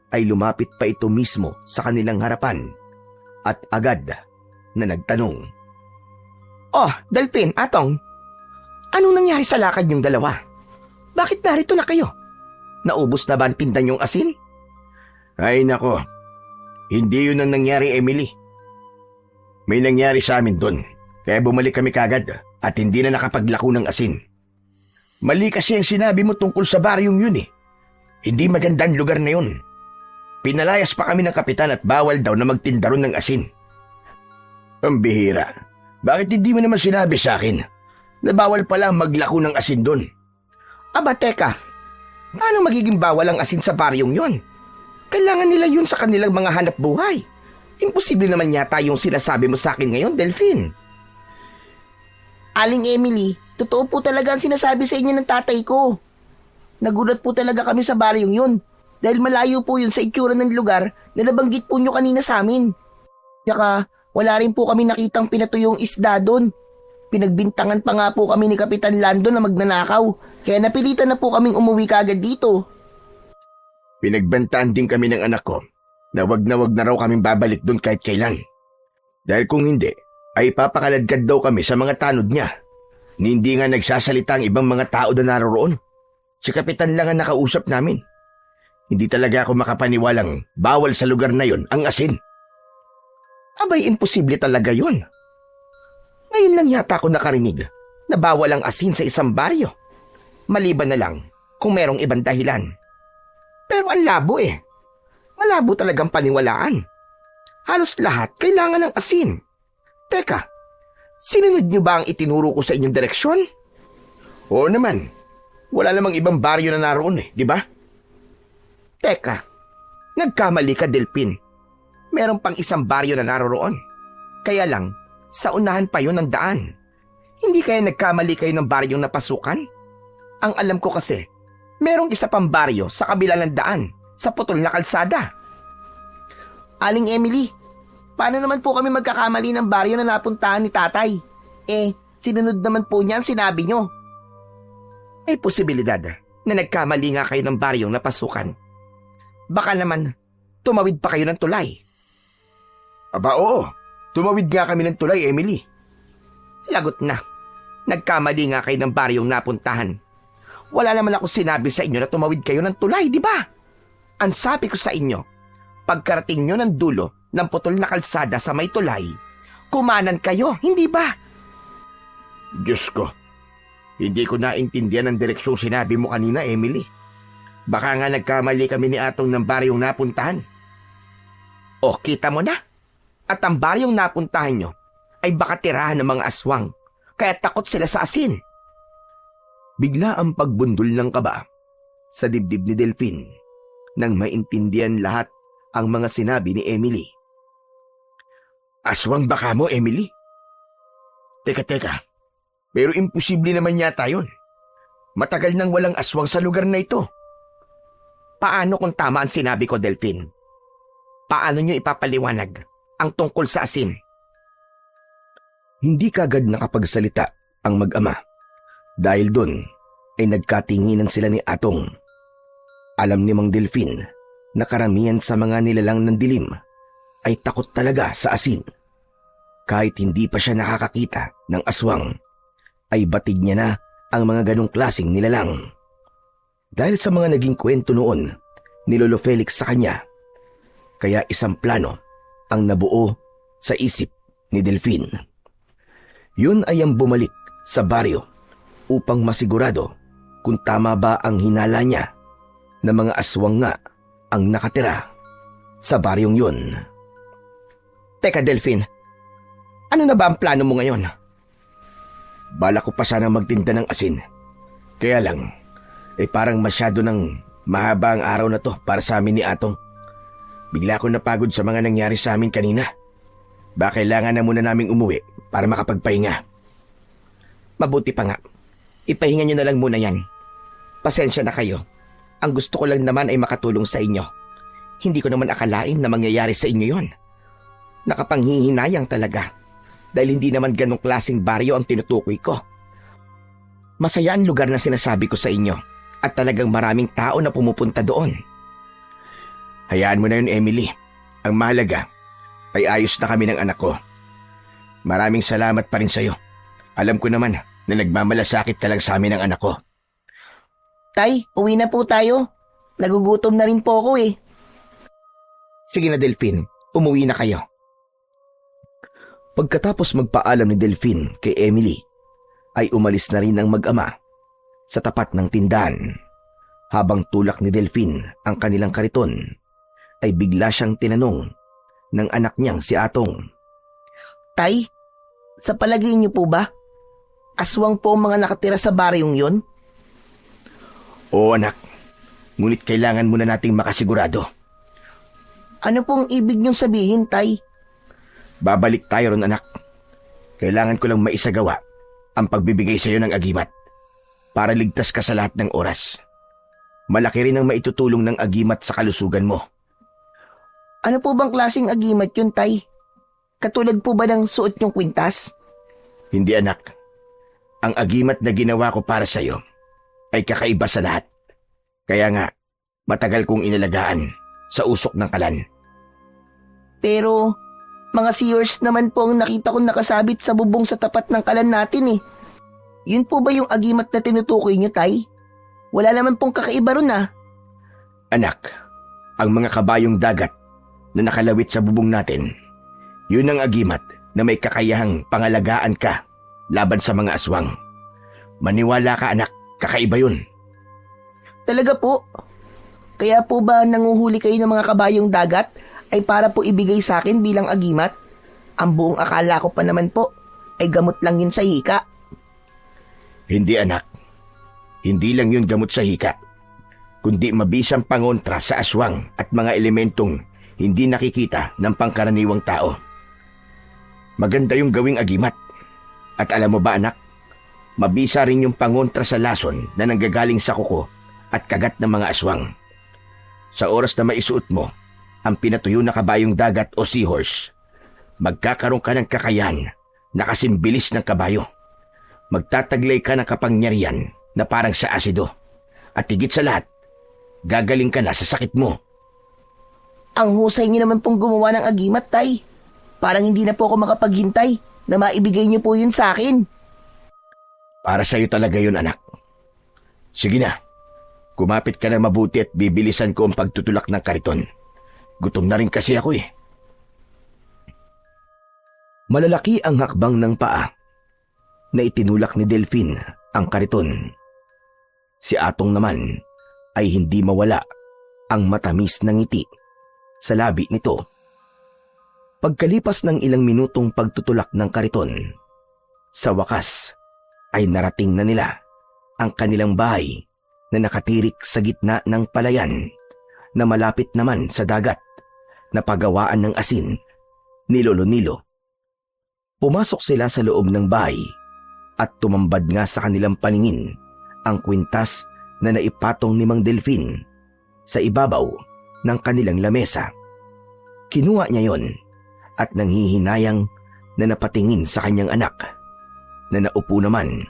ay lumapit pa ito mismo sa kanilang harapan at agad na nagtanong. Oh, Delphine, Atong, anong nangyari sa lakad niyong dalawa? Bakit narito na kayo? Naubos na ba ang tinda niyong asin? Ay nako, hindi yun ang nangyari, Emily. May nangyari sa amin doon, kaya bumalik kami kagad at hindi na nakapaglako ng asin. Mali kasi ang sinabi mo tungkol sa baryong yun Hindi magandang lugar na yun. Pinalayas pa kami ng kapitan at bawal daw na magtinda ron ng asin. Ang bihira. Bakit hindi mo naman sinabi sa akin na bawal pala maglako ng asin doon? Aba, teka. Paano magiging bawal ang asin sa baryong yon? Kailangan nila yun sa kanilang mga hanap buhay. Imposible naman yata yung sinasabi mo sa akin ngayon, Delphine. Aling Emily, totoo po talaga ang sinasabi sa inyo ng tatay ko. Nagulat po talaga kami sa baryong yun dahil malayo po yun sa itsura ng lugar na nabanggit po nyo kanina sa amin. Tsaka wala rin po kami nakitang pinatuyong isda doon. Pinagbintangan pa nga po kami ni Kapitan Lando na magnanakaw kaya napilitan na po kaming umuwi kagad dito. Pinagbantaan din kami ng anak ko na wag na raw kaming babalik doon kahit kailan. Dahil kung hindi, ay papakaladkad daw kami sa mga tanod niya. Hindi nga nagsasalita ang ibang mga tao na naroroon. Si Kapitan lang ang nakausap namin. Hindi talaga ako makapaniwalang bawal sa lugar na yon ang asin. Abay, imposible talaga yon. Ngayon lang yata ako nakarinig na bawal ang asin sa isang baryo. Maliban na lang kung merong ibang dahilan. Pero ang labo Malabo talagang paniwalaan. Halos lahat kailangan ng asin. Teka, sinunod niyo ba ang itinuro ko sa inyong direksyon? Oo naman. Wala namang ibang baryo na naroon di ba? Teka, nagkamali ka, Delphine. Meron pang isang baryo na naroroon. Kaya lang, sa unahan pa yon ng daan. Hindi kaya nagkamali kayo ng baryong napasukan? Ang alam ko kasi, merong isa pang baryo sa kabila ng daan, sa putol na kalsada. Aling Emily, paano naman po kami magkakamali ng baryo na napuntahan ni tatay? Sinunod naman po niya ang sinabi nyo. May posibilidad na nagkamali nga kayo ng baryong napasukan. Baka naman, tumawid pa kayo ng tulay. Aba oo, Tumawid nga kami ng tulay, Emily. Lagot na. Nagkamali nga kayo ng baryong napuntahan. Wala naman ako sinabi sa inyo na tumawid kayo ng tulay, di ba? Ang sabi ko sa inyo, pagkarating nyo ng dulo ng putol na kalsada sa may tulay, kumanan kayo, hindi ba? Diyos ko, hindi ko naintindihan ang direksyong sinabi mo kanina, Emily. Baka nga nagkamali kami ni Atong ng baryong napuntahan. O, kita mo na. At ang baryong napuntahan nyo ay baka tirahan ng mga aswang, kaya takot sila sa asin. Bigla ang pagbundol ng kaba sa dibdib ni Delphine nang maintindihan lahat ang mga sinabi ni Emily. Aswang baka mo, Emily? Teka. Pero imposible naman yata yun. Matagal nang walang aswang sa lugar na ito. Paano kung tama ang sinabi ko, Delphine? Paano nyo ipapaliwanag ang tungkol sa asin? Hindi kagad nakapagsalita ang mag-ama. Dahil doon ay nagkatinginan sila ni Atong. Alam ni Mang Delphine na karamihan sa mga nilalang ng dilim ay takot talaga sa asin. Kahit hindi pa siya nakakakita ng aswang, ay batid niya na ang mga ganong klaseng nilalang. Dahil sa mga naging kwento noon ni Lolo Felix sa kanya, kaya isang plano ang nabuo sa isip ni Delphine. Yun ay ang bumalik sa baryo upang masigurado kung tama ba ang hinala niya na mga aswang nga ang nakatira sa baryong yun. Teka, Delphine, ano na ba ang plano mo ngayon? Bala ko pa sana magtinda ng asin. Kaya lang, parang masyado ng mahaba ang araw na to para sa amin ni Atong. Bigla ako napagod sa mga nangyari sa amin kanina. Baka kailangan na muna naming umuwi para makapagpahinga. Mabuti pa nga. Ipahinga nyo na lang muna yan. Pasensya na kayo. Ang gusto ko lang naman ay makatulong sa inyo. Hindi ko naman akalain na mangyayari sa inyo yon. Nakapanghihinayang talaga. Dahil hindi naman ganong klaseng baryo ang tinutukoy ko. Masaya ang lugar na sinasabi ko sa inyo. At talagang maraming tao na pumupunta doon. Hayaan mo na yun, Emily. Ang mahalaga ay ayos na kami ng anak ko. Maraming salamat pa rin sa'yo. Alam ko naman na nagmamalasakit ka lang sa amin ng anak ko. Tay, uwi na po tayo. Nagugutom na rin po ako eh. Sige na, Delphine. Umuwi na kayo. Pagkatapos magpaalam ni Delphine kay Emily, ay umalis na rin ang mag-ama sa tapat ng tindahan. Habang tulak ni Delphine ang kanilang kariton, ay bigla siyang tinanong ng anak niyang si Atong. Tay, sa palagay niyo po ba, aswang po ang mga nakatira sa baryong yon? Oo, anak. Ngunit kailangan muna nating makasigurado. Ano pong ibig niyong sabihin, Tay? Babalik tayo ron, anak. Kailangan ko lang maisagawa ang pagbibigay sa iyo ng agimat para ligtas ka sa lahat ng oras. Malaki rin ang maitutulong ng agimat sa kalusugan mo. Ano po bang klaseng agimat yun, Tay? Katulad po ba ng suot niyong kwintas? Hindi, anak. Ang agimat na ginawa ko para sa iyo ay kakaiba sa lahat. Kaya nga, matagal kong inalagaan sa usok ng kalan. Pero, mga seers naman po ang nakita kong nakasabit sa bubong sa tapat ng kalan natin eh. Yun po ba yung agimat na tinutukoy niyo, Tay? Wala naman pong kakaiba ron ah. Anak, ang mga kabayong dagat na nakalawit sa bubong natin, yun ang agimat na may kakayahang pangalagaan ka laban sa mga aswang. Maniwala ka, anak, kakaiba yun. Talaga po? Kaya po ba nanguhuli kayo ng mga kabayong dagat ay para po ibigay sa akin bilang agimat? Ang buong akala ko pa naman po ay gamot lang yun sa hika. Hindi, anak. Hindi lang yun gamot sa hika, kundi mabisang pangontra sa aswang at mga elementong hindi nakikita ng pangkaraniwang tao. Maganda yung gawing agimat. At alam mo ba, anak, mabisa rin yung pangontra sa lason na nanggagaling sa kuko at kagat ng mga aswang. Sa oras na maisuot mo ang pinatuyo na kabayong dagat o seahorse, magkakaroon ka ng kakayahan na kasimbilis ng kabayo. Magtataglay ka ng kapangyarihan na parang sa asido. At higit sa lahat, gagaling ka na sa sakit mo. Ang husay niyo naman pong gumawa ng agimat, Tay. Parang hindi na po ako makapaghintay na maibigay niyo po yun sa akin. Para sa'yo talaga yun, anak. Sige na, kumapit ka na mabuti at bibilisan ko ang pagtutulak ng kariton. Gutom na rin kasi ako eh. Malalaki ang hakbang ng paa na itinulak ni Delphine ang kariton. Si Atong naman ay hindi mawala ang matamis na ngiti sa labi nito. Pagkalipas ng ilang minutong pagtutulak ng kariton, sa wakas ay narating na nila ang kanilang bahay na nakatirik sa gitna ng palayan na malapit naman sa dagat na pagawaan ng asin ni Lolo Nilo. Pumasok sila sa loob ng bahay at tumambad nga sa kanilang paningin ang kwintas na naipatong ni Mang Delphine sa ibabaw ng kanilang lamesa. Kinuha niya yon at nanghihinayang na napatingin sa kanyang anak na naupo naman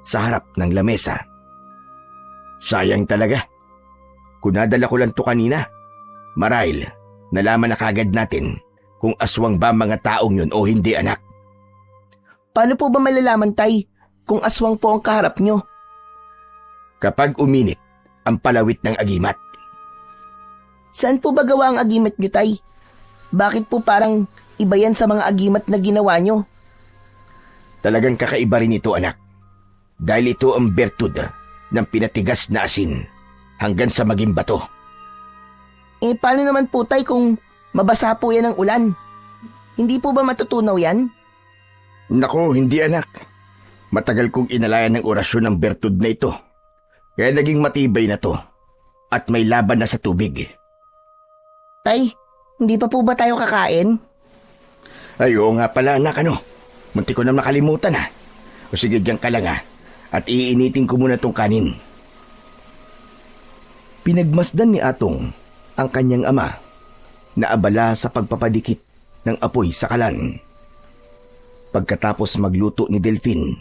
sa harap ng lamesa. Sayang talaga. Kung nadala ko lang to kanina, marahil nalaman na kagad natin kung aswang ba mga taong yun o hindi, anak. Paano po ba malalaman, Tay, kung aswang po ang kaharap nyo? Kapag uminit ang palawit ng agimat. Saan po ba gawa ang agimat nyo, Tay? Bakit po parang iba yan sa mga agimat na ginawa nyo? Talagang kakaiba rin ito, anak. Dahil ito ang bertud ng pinatigas na asin hanggang sa maging bato. Paano naman po, Tay, kung mabasa po yan ng ulan? Hindi po ba matutunaw yan? Nako, hindi, anak. Matagal kong inalayan ng orasyon ng bertud na ito. Kaya naging matibay na to at may laban na sa tubig. Tay, hindi pa po ba tayo kakain? Ay, oo nga pala, anak, munti ko na makalimutan, ha. O sige, diyan ka lang, ha. At iinitin ko muna tong kanin. Pinagmasdan ni Atong ang kanyang ama na abala sa pagpapadikit ng apoy sa kalan. Pagkatapos magluto ni Delphine,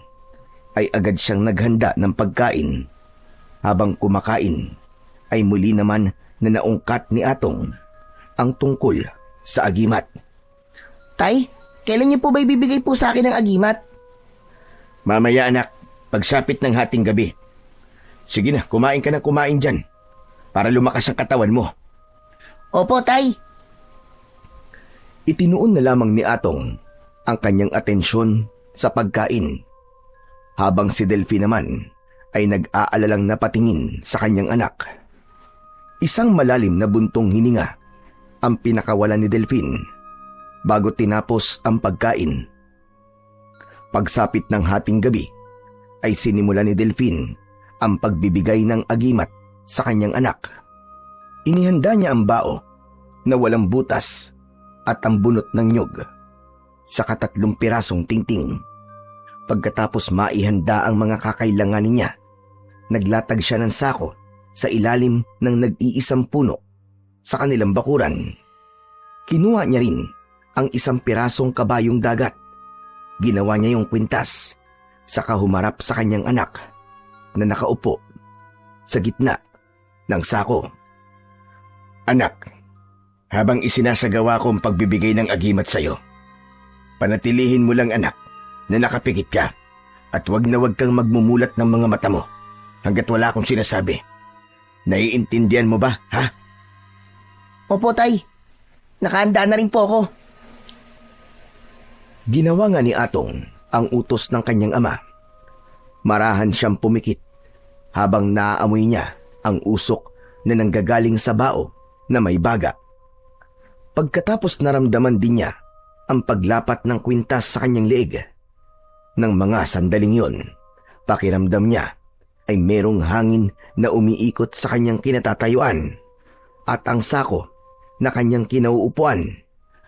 ay agad siyang naghanda ng pagkain. Habang kumakain, ay muli naman na naungkat ni Atong ang tungkol sa agimat. Tay, kailan niyo po ba ibibigay po sa akin ang agimat? Mamaya, anak, pagsapit ng hating gabi. Sige na, kumain ka na kumain dyan para lumakas ang katawan mo. Opo, Tay. Itinuon na lamang ni Atong ang kanyang atensyon sa pagkain, habang si Delphine naman ay nag-aalalang napatingin sa kanyang anak. Isang malalim na buntong hininga ang pinakawalan ni Delphine bago tinapos ang pagkain. Pagsapit ng hating gabi ay sinimula ni Delphine ang pagbibigay ng agimat sa kanyang anak. Inihanda niya ang bao na walang butas at ang bunot ng nyog sa 3 pirasong tingting. Pagkatapos maihanda ang mga kakailanganin niya, naglatag siya ng sako sa ilalim ng nag-iisang puno sa kanilang bakuran. Kinuha niya rin ang 1 pirasong kabayong dagat. Ginawa niya yung kwintas, saka humarap sa kanyang anak na nakaupo sa gitna ng sako. Anak, habang isinasagawa ko ang pagbibigay ng agimat sa'yo, panatilihin mo lang, anak, na nakapikit ka at wag na wag kang magmumulat ng mga mata mo hanggat wala akong sinasabi. Naiintindihan mo ba, ha? Opo, Tay. Nakahanda na rin po ako. Ginawa nga ni Atong ang utos ng kanyang ama. Marahan siyang pumikit habang naaamoy niya ang usok na nanggagaling sa bao na may baga. Pagkatapos naramdaman din niya ang paglapat ng kwintas sa kanyang leeg. Nang mga sandaling yon, pakiramdam niya ay merong hangin na umiikot sa kanyang kinatatayuan at ang sako na kanyang kinauupuan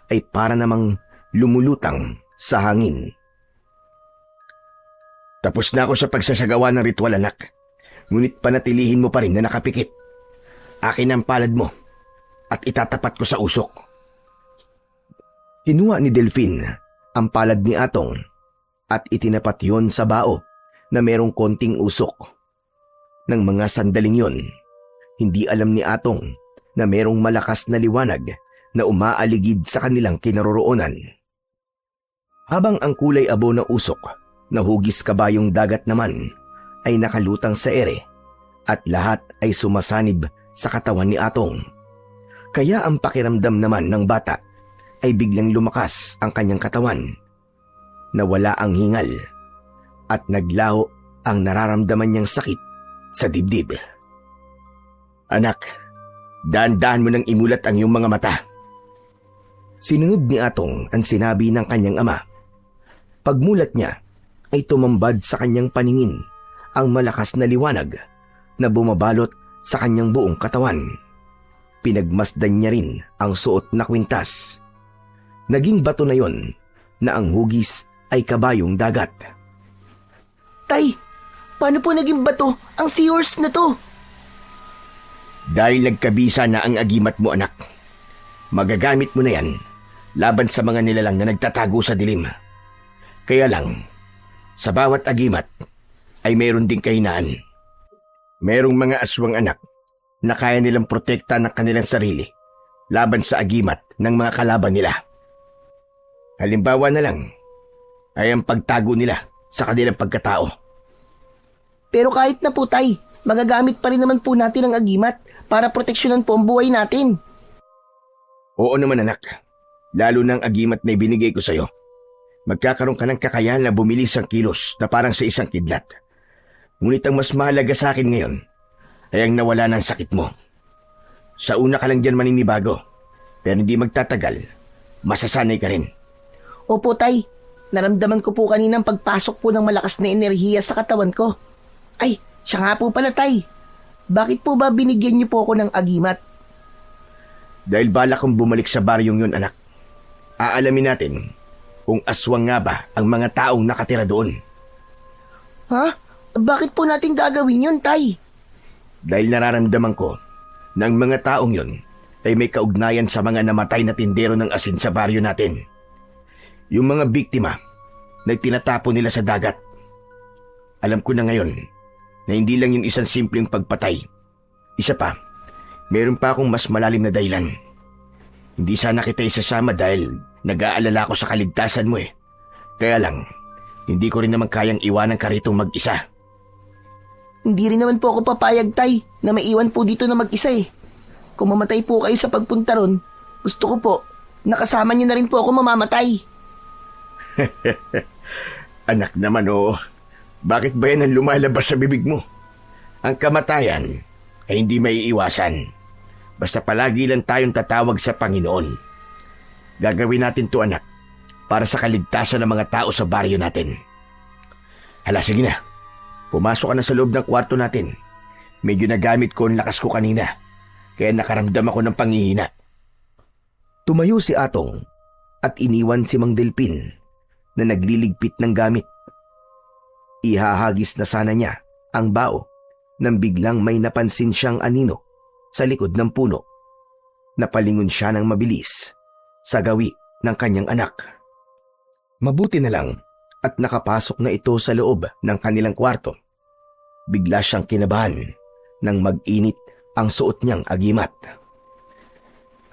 ay para namang lumulutang sa hangin. Tapos na ako sa pagsasagawa ng ritual, anak. Ngunit panatilihin mo pa rin na nakapikit. Akin ang palad mo at itatapat ko sa usok. Kinuha ni Delphine ang palad ni Atong at itinapat yon sa bao na merong konting usok. Nang mga sandaling yon, hindi alam ni Atong na merong malakas na liwanag na umaaligid sa kanilang kinaroroonan. Habang ang kulay abo na usok na hugis kabayong dagat naman ay nakalutang sa ere at lahat ay sumasanib sa katawan ni Atong. Kaya ang pakiramdam naman ng bata ay biglang lumakas ang kanyang katawan. Nawala ang hingal at naglaho ang nararamdaman niyang sakit sa dibdib. Anak, daan-daan mo nang imulat ang iyong mga mata. Sinunod ni Atong ang sinabi ng kanyang ama. Pagmulat niya ay tumambad sa kanyang paningin ang malakas na liwanag na bumabalot sa kanyang buong katawan. Pinagmasdan niya rin ang suot na kwintas. Naging bato na yon na ang hugis ay kabayong dagat. Tay, paano po naging bato ang seahorse na to? Dahil nagkabisa na ang agimat mo, anak. Magagamit mo na yan laban sa mga nilalang na nagtatago sa dilim. Kaya lang, sa bawat agimat ay mayroon ding kahinaan. Merong mga aswang anak na kaya nilang protekta ng kanilang sarili laban sa agimat ng mga kalaban nila. Halimbawa na lang ay ang pagtago nila sa kanilang pagkatao. Pero kahit na po, tay, magagamit pa rin naman po natin ang agimat para proteksyonan po ang buhay natin. Oo naman, anak. Lalo ng agimat na ibinigay ko sa'yo. Magkakaroon ka ng kakayahan na bumilis ang kilos na parang sa isang kidlat. Ngunit ang mas mahalaga sa akin ngayon ay ang nawala ng sakit mo. Sa una ka lang dyan maninibago, pero hindi magtatagal, masasanay ka rin. Opo, tay. Naramdaman ko po kanina ang pagpasok po ng malakas na enerhiya sa katawan ko. Ay, siya nga po pala, tay. Bakit po ba binigyan niyo po ako ng agimat? Dahil balak kong bumalik sa baryong yun, anak. Aalamin natin kung aswang nga ba ang mga taong nakatira doon. Ha? Bakit po natin gagawin yun, tay? Dahil nararamdaman ko na ang mga taong yun ay may kaugnayan sa mga namatay na tindero ng asin sa baryo natin. Yung mga biktima na tinatapo nila sa dagat. Alam ko na ngayon na hindi lang yung isang simpleng pagpatay. Isa pa, meron pa akong mas malalim na dahilan. Hindi sana kita isasama dahil nag-aalala ko sa kaligtasan mo eh. Kaya lang, hindi ko rin naman kayang iwanan ka rito mag-isa. Hindi rin naman po ako papayag, tay, na maiwan po dito na mag-isa eh. Kung mamatay po kayo sa pagpunta ron, gusto ko po, nakasama niyo na rin po ako mamamatay. Anak naman oo. Bakit ba yan ang lumalabas sa bibig mo? Ang kamatayan ay hindi maiiwasan. Basta palagi lang tayong tatawag sa Panginoon. Gagawin natin to, anak, para sa kaligtasan ng mga tao sa baryo natin. Hala, sige na. Pumasok ka na sa loob ng kwarto natin. Medyo nagamit ko ang lakas ko kanina, kaya nakaramdam ako ng panghihina. Tumayo si Atong at iniwan si Mang Delpin na nagliligpit ng gamit. Ihahagis na sana niya ang bao nang biglang may napansin siyang anino sa likod ng puno. Napalingon siya ng mabilis sa gawi ng kanyang anak. Mabuti na lang at nakapasok na ito sa loob ng kanilang kwarto. Bigla siyang kinabahan nang mag-init ang suot niyang agimat.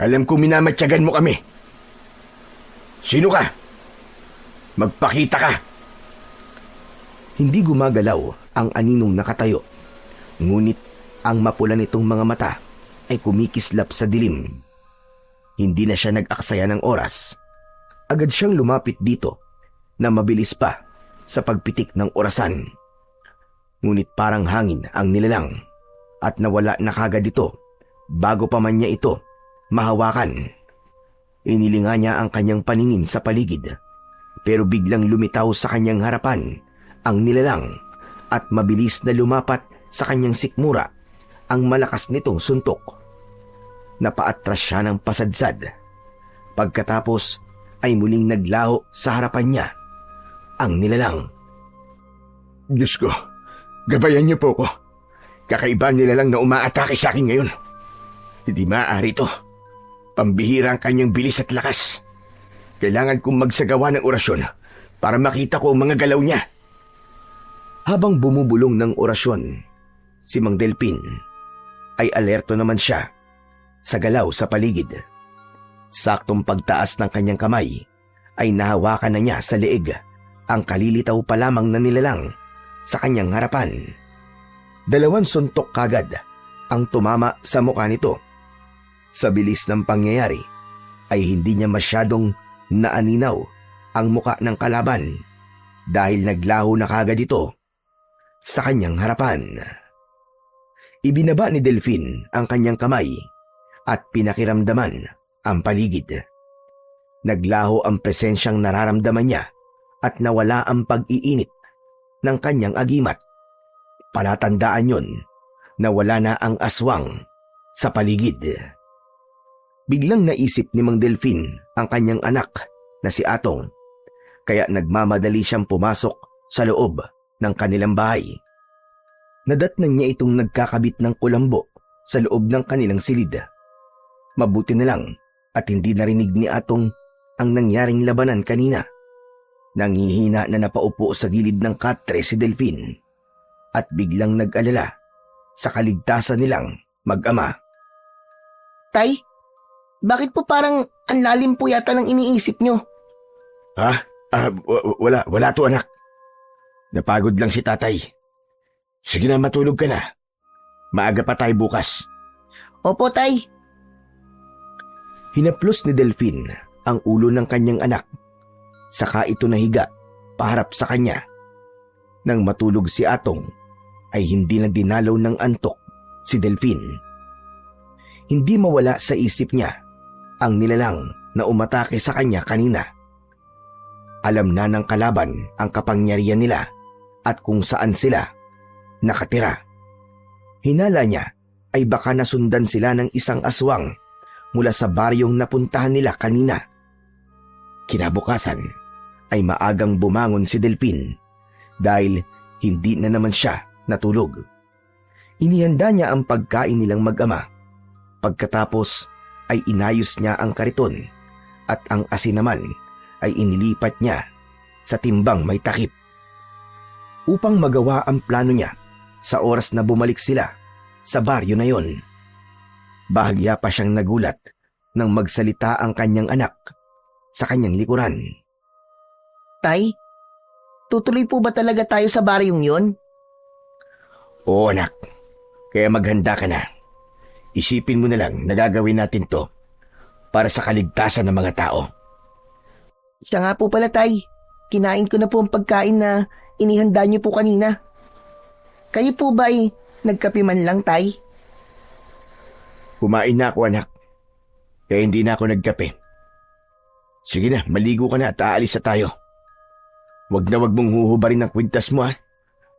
Alam ko minamatyagan mo kami. Sino ka? Magpakita ka! Hindi gumagalaw ang aninong nakatayo. Ngunit ang mapula nitong mga mata ay kumikislap sa dilim. Hindi na siya nag-aksaya ng oras. Agad siyang lumapit dito na mabilis pa sa pagpitik ng orasan. Ngunit parang hangin ang nilalang at nawala na kagad ito bago pa man niya ito mahawakan. Inilinga niya ang kanyang paningin sa paligid pero biglang lumitaw sa kanyang harapan ang nilalang at mabilis na lumapat sa kanyang sikmura ang malakas nitong suntok. Napaatras siya ng pasadsad. Pagkatapos ay muling naglaho sa harapan niya ang nilalang. Diyos ko, gabayan niyo po ko. Kakaiba nilalang na umaatake sa akin ngayon. Hindi maaari ito. Pambihira ang kanyang bilis at lakas. Kailangan kong magsagawa ng orasyon para makita ko ang mga galaw niya. Habang bumubulong ng orasyon, si Mang Delpin ay alerto naman siya sa galaw sa paligid. Saktong pagtaas ng kanyang kamay ay nahawakan na niya sa leeg ang kalilitaw pa lamang na nilalang sa kanyang harapan. 2 suntok kagad ang tumama sa mukha nito. Sa bilis ng pangyayari ay hindi niya masyadong naaninaw ang mukha ng kalaban dahil naglaho na kagad ito sa kanyang harapan. Ibinaba ni Delphine ang kanyang kamay at pinakiramdaman ang paligid. Naglaho ang presensyang nararamdaman niya at nawala ang pag-iinit ng kanyang agimat. Palatandaan yon na wala na ang aswang sa paligid. Biglang naisip ni Mang Delphine ang kanyang anak na si Atong, kaya nagmamadali siyang pumasok sa loob ng kanilang bahay. Nadatnan niya itong nagkakabit ng kulambo sa loob ng kanilang silid. Mabuti na lang at hindi narinig ni Atong ang nangyaring labanan kanina. Nanghihina na napaupo sa gilid ng katre si Delphine at biglang nag-alala sa kaligtasan nilang mag-ama. Tay, bakit po parang ang lalim po yata ng iniisip nyo? Wala to, anak. Napagod lang si tatay. Sige na, matulog ka na. Maaga pa tayo bukas. Opo, Tay. Hinaplos ni Delphine ang ulo ng kanyang anak. Saka ito nahiga paharap sa kanya. Nang matulog si Atong, ay hindi na dinalaw ng antok si Delphine. Hindi mawala sa isip niya ang nilalang na umatake sa kanya kanina. Alam na ng kalaban ang kapangyarihan nila at kung saan sila nakatira. Hinala niya ay baka nasundan sila ng isang aswang mula sa baryong napuntahan nila kanina. Kinabukasan ay maagang bumangon si Delphine dahil hindi na naman siya natulog. Inihanda niya ang pagkain nilang mag-ama. Pagkatapos ay inayos niya ang kariton at ang asin naman ay inilipat niya sa timbang may takip. Upang magawa ang plano niya sa oras na bumalik sila sa baryo na yon. Bahagya pa siyang nagulat nang magsalita ang kanyang anak sa kanyang likuran. Tay, tutuloy po ba talaga tayo sa baryong yon? Oo, anak. Kaya maghanda ka na. Isipin mo na lang na gagawin natin to para sa kaligtasan ng mga tao. Siya nga po pala, Tay. Kinain ko na po ang pagkain na inihanda niyo po kanina. Kayo po ba ay nagkape man lang, Tay? Kumain na ako, anak. Kaya hindi na ako nagkape. Sige na, maligo ka na at aalis na tayo. Wag na wag mong huhubarin ang kwintas mo, ha?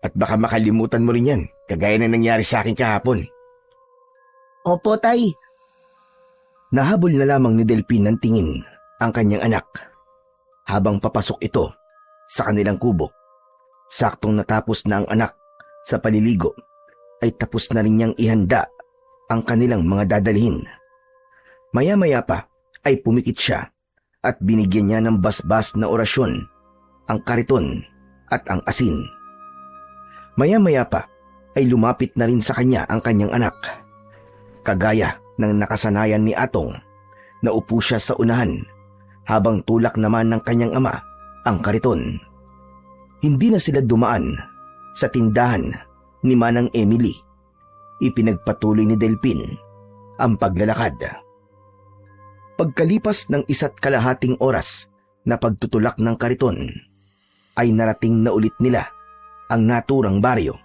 At baka makalimutan mo rin yan, kagaya na nangyari sa akin kahapon. Opo, Tay. Nahabol na lamang ni Delphine ng tingin ang kanyang anak. Habang papasok ito sa kanilang kubo, saktong natapos na ang anak sa paliligo, ay tapos na rin niyang ihanda ang kanilang mga dadalhin. Maya-maya pa ay pumikit siya at binigyan niya ng basbas na orasyon ang kariton at ang asin. Maya-maya pa ay lumapit na rin sa kanya ang kanyang anak. Kagaya ng nakasanayan ni Atong, naupo siya sa unahan habang tulak naman ng kanyang ama ang kariton. Hindi na sila dumaan sa tindahan ni Manang Emily. Ipinagpatuloy ni Delphine ang paglalakad. Pagkalipas ng 1.5 oras na pagtutulak ng kariton, ay narating na ulit nila ang naturang baryo.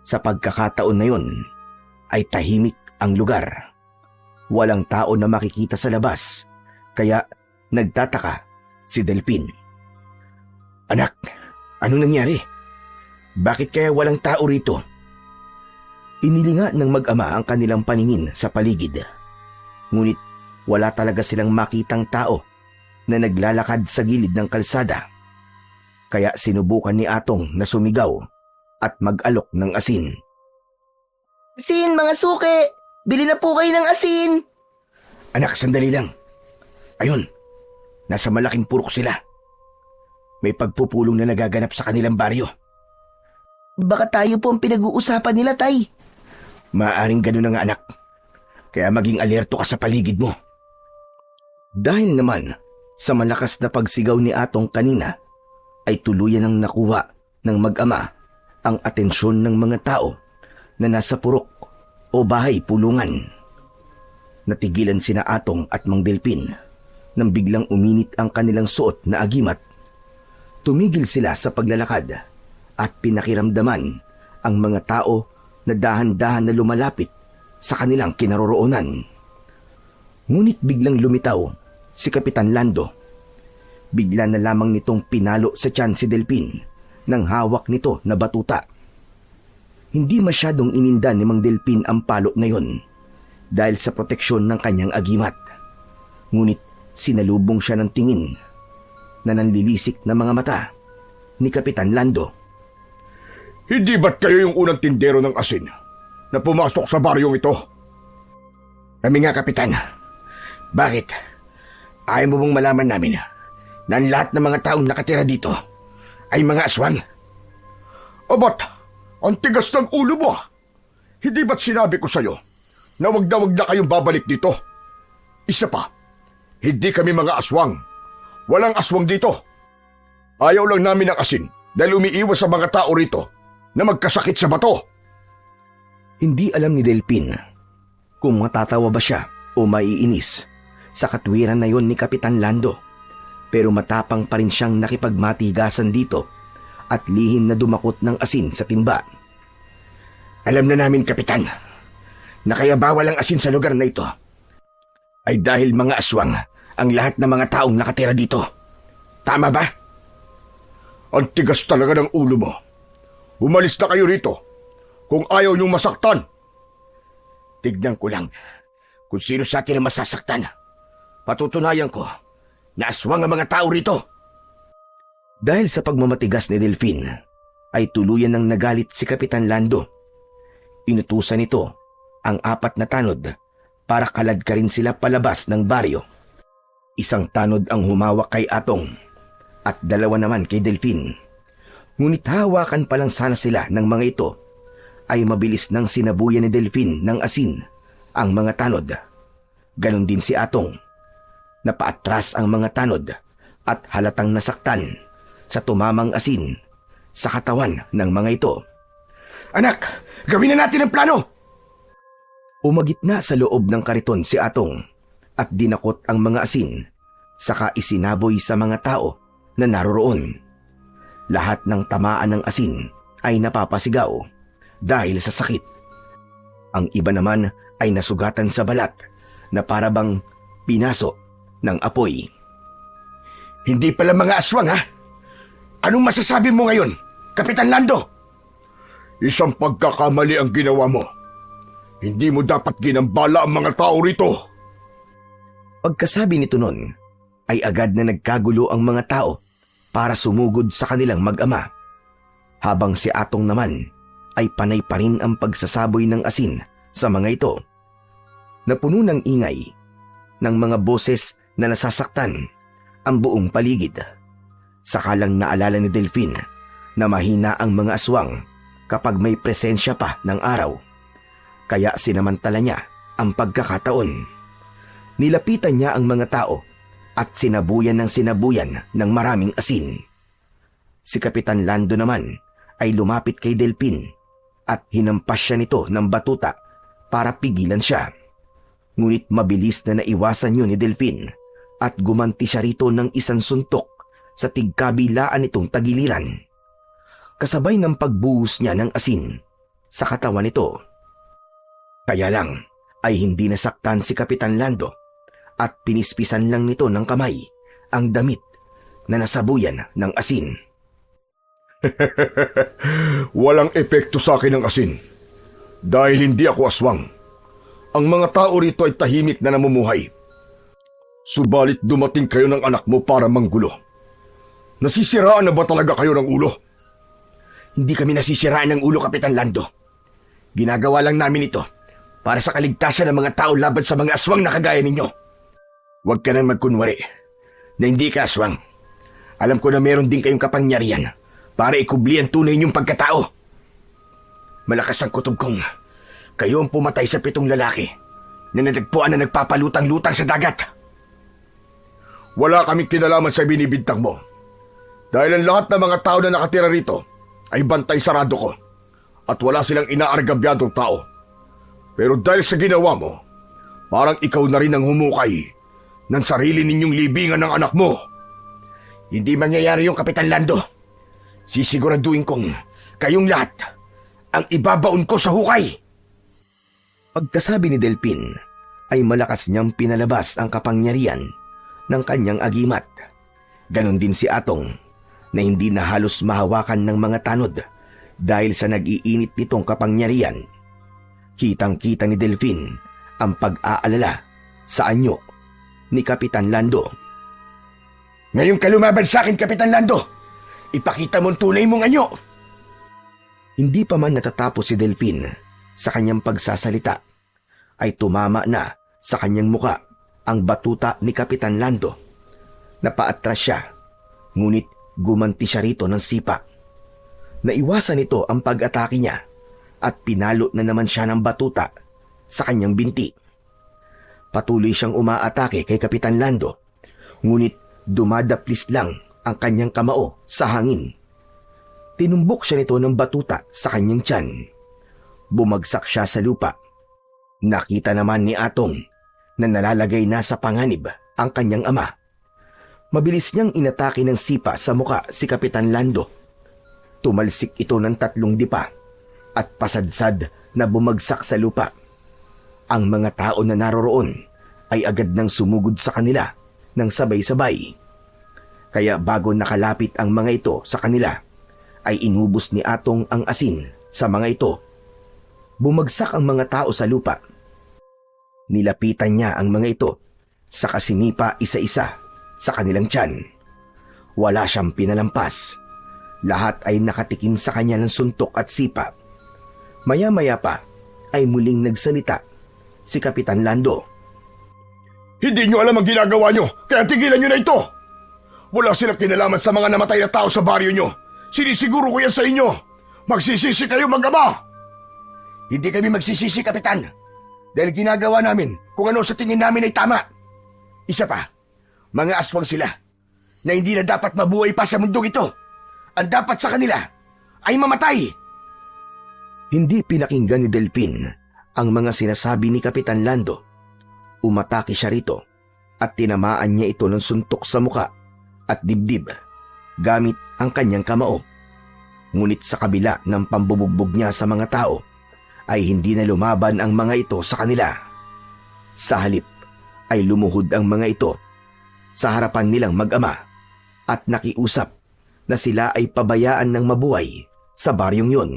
Sa pagkakataon na yun, ay tahimik ang lugar. Walang tao na makikita sa labas, kaya nagtataka si Delphine. Anak, anong nangyari? Bakit kaya walang tao rito? Inilinga ng mag-ama ang kanilang paningin sa paligid. Ngunit wala talaga silang makitang tao na naglalakad sa gilid ng kalsada. Kaya sinubukan ni Atong na sumigaw at mag-alok ng asin. Asin, mga suki! Bili na po kayo ng asin! Anak, sandali lang. Ayun, nasa malaking purok sila. May pagpupulong na nagaganap sa kanilang baryo. Baka tayo po ang pinag-uusapan nila, Tay. Maaring ganun na nga, anak. Kaya maging alerto ka sa paligid mo. Dahil naman Sa malakas na pagsigaw ni Atong kanina, ay tuluyan ng nakuha ng mag-ama ang atensyon ng mga tao na nasa purok o bahay pulungan. Natigilan sina Atong at Mang Delpin nang biglang uminit ang kanilang suot na agimat. Tumigil sila sa paglalakad at pinakiramdaman ang mga tao na dahan-dahan na lumalapit sa kanilang kinaroroonan. Ngunit biglang lumitaw si Kapitan Lando. Bigla na lamang nitong pinalo sa tiyan si Delpin nang hawak nito na batuta. Hindi masyadong ininda ni Mang Delpin ang palo na yon dahil sa proteksyon ng kanyang agimat. Ngunit sinalubong siya ng tingin na nanlilisik na mga mata ni Kapitan Lando. Hindi ba't kayo yung unang tindero ng asin na pumasok sa baryong ito? Kami nga, Kapitan. Bakit? Ayaw mo bang malaman namin na ang lahat ng mga taong nakatira dito ay mga aswang? Abat, ang tigas ng ulo mo. Hindi ba't sinabi ko sa'yo na wag na kayong babalik dito? Isa pa, hindi kami mga aswang. Walang aswang dito. Ayaw lang namin ng asin dahil umiiwas sa mga tao rito na magkasakit sa bato. Hindi alam ni Delpin kung matatawa ba siya o maiinis sa katwiran na yon ni Kapitan Lando. Pero matapang pa rin siyang nakipagmatigasan dito at lihim na dumakot ng asin sa timba. Alam na namin, Kapitan, na kaya bawal ang asin sa lugar na ito ay dahil mga aswang ang lahat ng mga taong nakatira dito. Tama ba? Ang tigas talaga ng ulo mo. Umalis na kayo rito kung ayaw niyong masaktan. Tignan ko lang kung sino sa atin ang masasaktan. Patutunayan ko na aswang ang mga tao rito. Dahil sa pagmamatigas ni Delphin, ay tuluyan ng nagalit si Kapitan Lando. Inutusan nito ang 4 na tanod para kaladkarin sila palabas ng baryo. Isang tanod ang humawak kay Atong at 2 naman kay Delphin. Ngunit hawakan pa lang sana sila ng mga ito ay mabilis nang sinabuyan ni Delphin ng asin ang mga tanod. Ganon din si Atong. Napaatras ang mga tanod at halatang nasaktan sa tumamang asin sa katawan ng mga ito. Anak, gawin na natin ang plano! Umagitna sa loob ng kariton si Atong at dinakot ang mga asin, saka isinaboy sa mga tao na naroroon. Lahat ng tamaan ng asin ay napapasigaw dahil sa sakit. Ang iba naman ay nasugatan sa balat na parabang pinaso ng apoy. Hindi pala mga aswang, ha? Anong masasabi mo ngayon, Kapitan Lando? Isang pagkakamali ang ginawa mo. Hindi mo dapat ginambala ang mga tao rito. Pagkasabi nito nun, ay agad na nagkagulo ang mga tao para sumugod sa kanilang mag-ama. Habang si Atong naman ay panay pa rin ang pagsasaboy ng asin sa mga ito. Napuno ng ingay ng mga boses na nasasaktan ang buong paligid. Sakalang naalala ni Delphin na mahina ang mga aswang kapag may presensya pa ng araw. Kaya sinamantala niya ang pagkakataon. Nilapitan niya ang mga tao at sinabuyan ng maraming asin. Si Kapitan Lando naman ay lumapit kay Delphin at hinampas siya nito ng batuta para pigilan siya. Ngunit mabilis na naiwasan yun ni Delphin at gumanti siya rito ng isang suntok sa tigkabilaan nitong tagiliran. Kasabay ng pagbuhos niya ng asin sa katawan nito. Kaya lang ay hindi nasaktan si Kapitan Lando at pinispisan lang nito ng kamay ang damit na nasabuyan ng asin. Walang epekto sa akin ang asin dahil hindi ako aswang. Ang mga tao rito ay tahimik na namumuhay. Subalit dumating kayo ng anak mo para manggulo. Nasisiraan na ba talaga kayo ng ulo? Hindi kami nasisiraan ng ulo, Kapitan Lando. Ginagawa lang namin ito para sa kaligtasan ng mga tao laban sa mga aswang na kagaya ninyo. Huwag ka nang magkunwari na hindi ka aswang. Alam ko na meron din kayong kapangyarihan para ikubli ang tunay niyong pagkatao. Malakas ang kutob kong kayo ang pumatay sa 7 lalaki na nadagpuan na nagpapalutang-lutang sa dagat. Wala kaming kinalaman sa binibintang mo. Dahil ang lahat ng mga tao na nakatira rito ay bantay sarado ko at wala silang inaargabyadong tao. Pero dahil sa ginawa mo, parang ikaw na rin ang humukay ng sarili ninyong libingan ng anak mo. Hindi mangyayari yung Kapitan Lando. Sisiguraduhin kong kayong lahat ang ibabaon ko sa hukay. Pagkasabi ni Delpin, ay malakas niyang pinalabas ang kapangyarihan ng kanyang agimat. Ganon din si Atong, na hindi na halos mahawakan ng mga tanod dahil sa nag-iinit nitong kapangyarihan. Kitang-kita ni Delphin ang pag-aalala sa anyo ni Kapitan Lando. Ngayon ka lumaban sa akin, Kapitan Lando. Ipakita mo ang tunay mong anyo. Hindi pa man natatapos si Delphin sa kanyang pagsasalita, ay tumama na sa kanyang muka ang batuta ni Kapitan Lando. Napaatras siya, ngunit gumanti siya rito ng sipa. Naiwasan nito ang pag-atake niya at pinalo na naman siya ng batuta sa kanyang binti. Patuloy siyang umaatake kay Kapitan Lando, ngunit dumadaplis lang ang kanyang kamao sa hangin. Tinumbok siya nito ng batuta sa kanyang tiyan. Bumagsak siya sa lupa. Nakita naman ni Atong na nalalagay na sa panganib ang kanyang ama. Mabilis niyang inatake ng sipa sa muka si Kapitan Lando. Tumalsik ito ng 3 dipa at pasadsad na bumagsak sa lupa. Ang mga tao na naroroon ay agad nang sumugod sa kanila ng sabay-sabay. Kaya bago nakalapit ang mga ito sa kanila, ay inubos ni Atong ang asin sa mga ito. Bumagsak ang mga tao sa lupa. Nilapitan niya ang mga ito sa kasinipa isa-isa sa kanilang tiyan. Wala siyang pinalampas. Lahat ay nakatikim sa kanya ng suntok at sipa. Maya-maya pa ay muling nagsalita si Kapitan Lando. Hindi nyo alam ang ginagawa nyo, kaya tigilan nyo na ito. Wala silang kinalaman sa mga namatay na tao sa baryo nyo. Sinisiguro ko yan sa inyo. Magsisisi kayo mag-ama. Hindi kami magsisisi, Kapitan. Dahil ginagawa namin kung ano sa tingin namin ay tama. Isa pa, mga aswang sila na hindi na dapat mabuhay pa sa mundong ito. Ang dapat sa kanila ay mamatay. Hindi pinakinggan ni Delphin ang mga sinasabi ni Kapitan Lando. Umatake siya rito at tinamaan niya ito ng suntok sa muka at dibdib gamit ang kanyang kamao. Ngunit sa kabila ng pambubugbog niya sa mga tao, ay hindi na lumaban ang mga ito sa kanila. Sa halip ay lumuhod ang mga ito sa harapan nilang mag-ama at nakiusap na sila ay pabayaan ng mabuhay sa baryong yun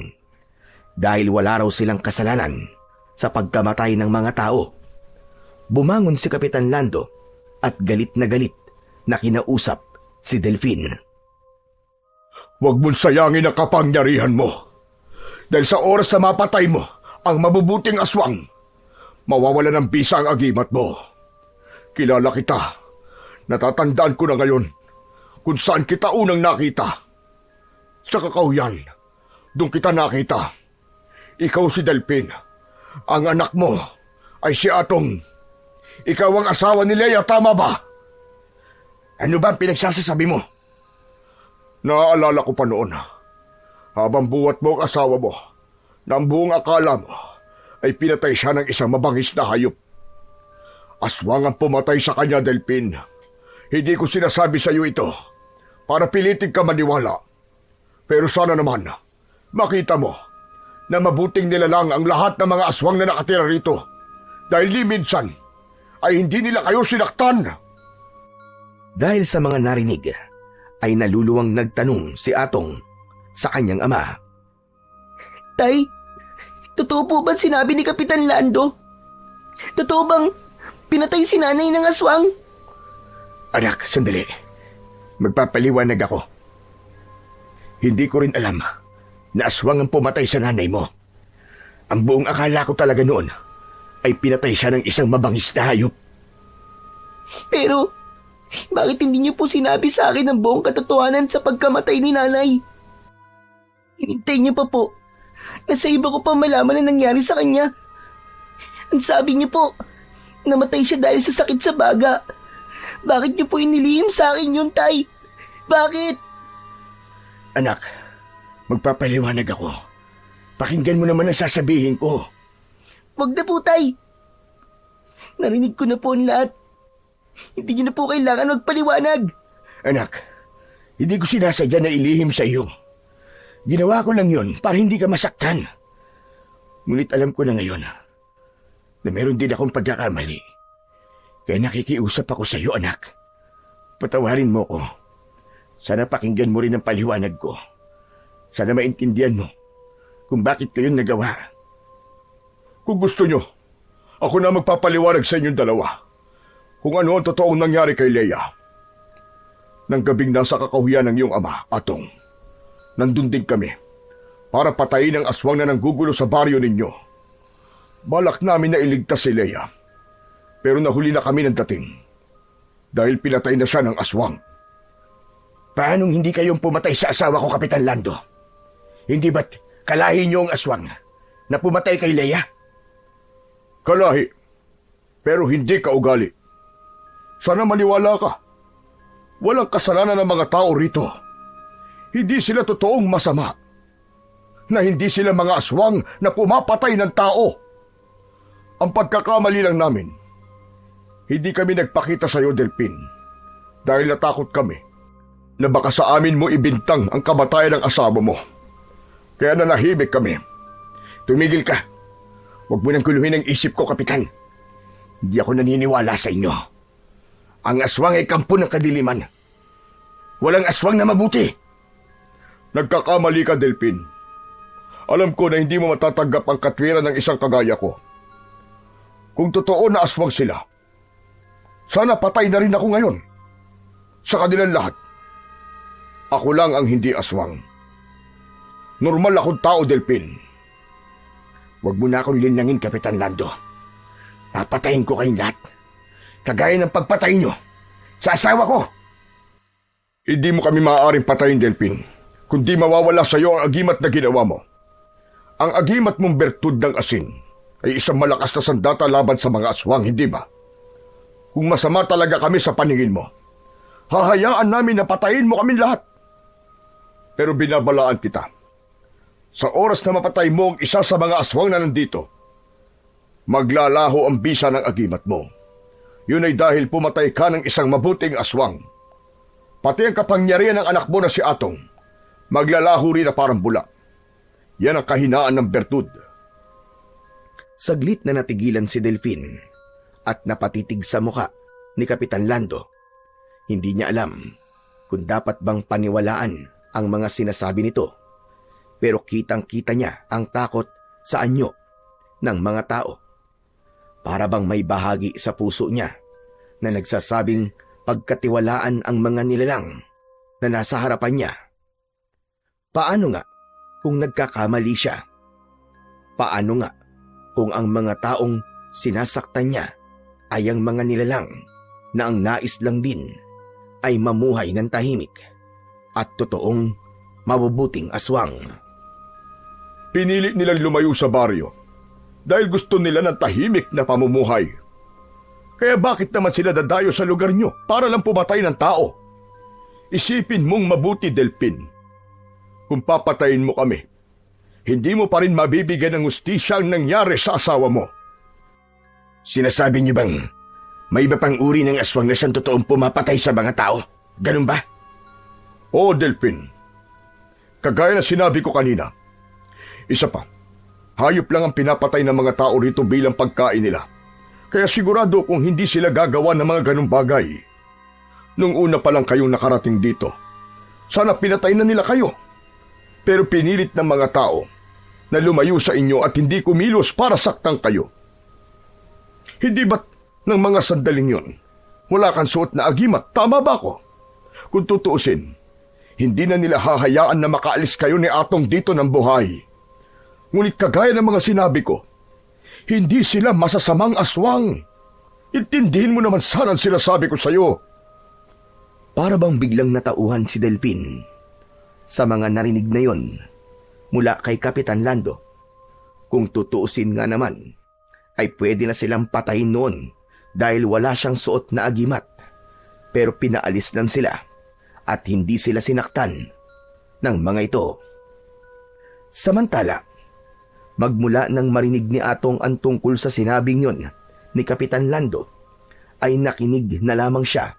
dahil wala raw silang kasalanan sa pagkamatay ng mga tao. Bumangon si Kapitan Lando at galit na kinausap si Delphin. Huwag mong sayangin ang kapangyarihan mo. Dahil sa oras na mapatay mo ang mabubuting aswang, mawawala ng bisa ang agimat mo. Kilala kita. Natatandaan ko na ngayon kung saan kita unang nakita. Sa Kakauyan, doon kita nakita. Ikaw si Delphin. Ang anak mo ay si Atong. Ikaw ang asawa ni Leia, tama ba? Ano ba ang pinagsasasabi mo? Naaalala ko pa noon, habang buhat mo ang asawa mo, na ang buong akala mo ay pinatay siya ng isang mabangis na hayop. Aswang ang pumatay sa kanya, Delphin. Hindi ko sinasabi sa iyo ito para pilitin ka maniwala. Pero sana naman, makita mo na mabuting nilalang ang lahat ng mga aswang na nakatira rito dahil ni minsan ay hindi nila kayo sinaktan. Dahil sa mga narinig, ay naluluwang nagtanong si Atong sa kanyang ama. Tay, totoo po ba sinabi ni Kapitan Lando? Totoo bang pinatay si nanay ng aswang? Anak, sandali. Magpapaliwanag ako. Hindi ko rin alam na aswang ang pumatay sa nanay mo. Ang buong akala ko talaga noon ay pinatay siya ng isang mabangis na hayop. Pero bakit hindi niyo po sinabi sa akin ang buong katotohanan sa pagkamatay ni nanay? Hinintay niyo pa po na sa iba ko pa malaman ang nangyari sa kanya. Ang sabi niyo po, namatay siya dahil sa sakit sa baga. Bakit niyo po inilihim sa akin yun, Tay? Bakit? Anak, magpapaliwanag ako. Pakinggan mo naman ang sasabihin ko. Wag na po, Tay. Narinig ko na po ang lahat. Hindi niyo na po kailangan magpaliwanag. Anak, hindi ko sinasadya na ilihim sa iyo. Ginawa ko lang yun para hindi ka masaktan. Ngunit alam ko na ngayon na meron din akong pagkakamali. Kaya nakikiusap ako sa iyo, anak. Patawarin mo ko. Sana pakinggan mo rin ang paliwanag ko. Sana maintindihan mo kung bakit ko yun nagawa. Kung gusto nyo, ako na magpapaliwanag sa inyong dalawa kung ano ang totoong nangyari kay Leia. Nang gabing nasa kakahuyan ng iyong ama, Atong, nandun din kami para patayin ang aswang na nanggugulo sa baryo ninyo. Balak namin na iligtas si Leia, pero nahuli na kami ng dating dahil pinatay na siya ng aswang. Paanong hindi kayong pumatay sa asawa ko, Kapitan Lando? Hindi ba't kalahi niyo ang aswang na pumatay kay Leia? Kalahi, pero hindi ka ugali. Sana maniwala ka. Walang kasalanan ng mga tao rito. Hindi sila totoong masama. Na hindi sila mga aswang na pumapatay ng tao. Ang pagkakamali lang namin, hindi kami nagpakita sa iyo, Delpin, dahil natakot kami na baka sa amin mo ibintang ang kamatayan ng asawa mo. Kaya nanahimik kami. Tumigil ka. Huwag mo nang kuluhin ang isip ko, Kapitan. Hindi ako naniniwala sa inyo. Ang aswang ay kampo ng kadiliman. Walang aswang na mabuti. Nagkakamali ka, Delpin. Alam ko na hindi mo matatanggap ang katwiran ng isang kagaya ko. Kung totoo na aswang sila, sana patay na rin ako ngayon. Sa kanilang lahat, ako lang ang hindi aswang. Normal akong tao, Delpin. Huwag mo na akong linangin, Kapitan Lando. Papatayin ko kayong lahat. Kagaya ng pagpatay nyo sa asawa ko. Hindi mo kami maaaring patayin, Delpin, kundi mawawala sa iyo ang agimat na ginawa mo. Ang agimat mong bertud ng asin ay isang malakas na sandata laban sa mga aswang, hindi ba? Kung masama talaga kami sa paningin mo, hahayaan namin na patayin mo kami lahat. Pero binabalaan kita. Sa oras na mapatay mo ang isa sa mga aswang na nandito, maglalaho ang bisa ng agimat mo. Yun ay dahil pumatay ka ng isang mabuting aswang. Pati ang kapangyarihan ng anak mo na si Atong, maglalaho rin na parang bula. Yan ang kahinaan ng bertud. Saglit na natigilan si Delpin at napatitig sa muka ni Kapitan Lando. Hindi niya alam kung dapat bang paniwalaan ang mga sinasabi nito. Pero kitang-kita niya ang takot sa anyo ng mga tao. Para bang may bahagi sa puso niya na nagsasabing pagkatiwalaan ang mga nilalang na nasa harapan niya. Paano nga kung nagkakamali siya? Paano nga kung ang mga taong sinasaktan niya ay ang mga nilalang na ang nais lang din ay mamuhay ng tahimik at totoong mabubuting aswang? Pinili nilang lumayo sa baryo dahil gusto nila ng tahimik na pamumuhay. Kaya bakit naman sila dadayo sa lugar nyo para lang pumatay ng tao? Isipin mong mabuti, Delpin. Kung papatayin mo kami, hindi mo pa rin mabibigyan ng hustisya ang nangyari sa asawa mo. Sinasabi niyo bang may iba pang uri ng aswang na siyang totoong pumapatay sa mga tao? Ganun ba? Oo, Delpin. Kagaya na sinabi ko kanina. Isa pa, hayop lang ang pinapatay ng mga tao rito bilang pagkain nila. Kaya sigurado kung hindi sila gagawa ng mga ganung bagay. Nung una pa lang kayong nakarating dito, sana pinatay na nila kayo. Pero pinilit ng mga tao na lumayo sa inyo at hindi kumilos para saktan kayo. Hindi ba't ng mga sandaling yon, wala kang suot na agimat, tama ba ko? Kung tutuusin, hindi na nila hahayaan na makaalis kayo ni Atong dito ng buhay. Ngunit kagaya ng mga sinabi ko, hindi sila masasamang aswang. Intindihin mo naman sana ang sinasabi ko sa iyo. Para bang biglang natauhan si Delpin sa mga narinig na yon mula kay Kapitan Lando. Kung tutuusin nga naman, ay pwede na silang patayin noon dahil wala siyang suot na agimat pero pinaalis lang sila at hindi sila sinaktan ng mga ito. Samantala, magmula nang marinig ni Atong ang tungkol sa sinabing yun ni Kapitan Lando, ay nakinig na lamang siya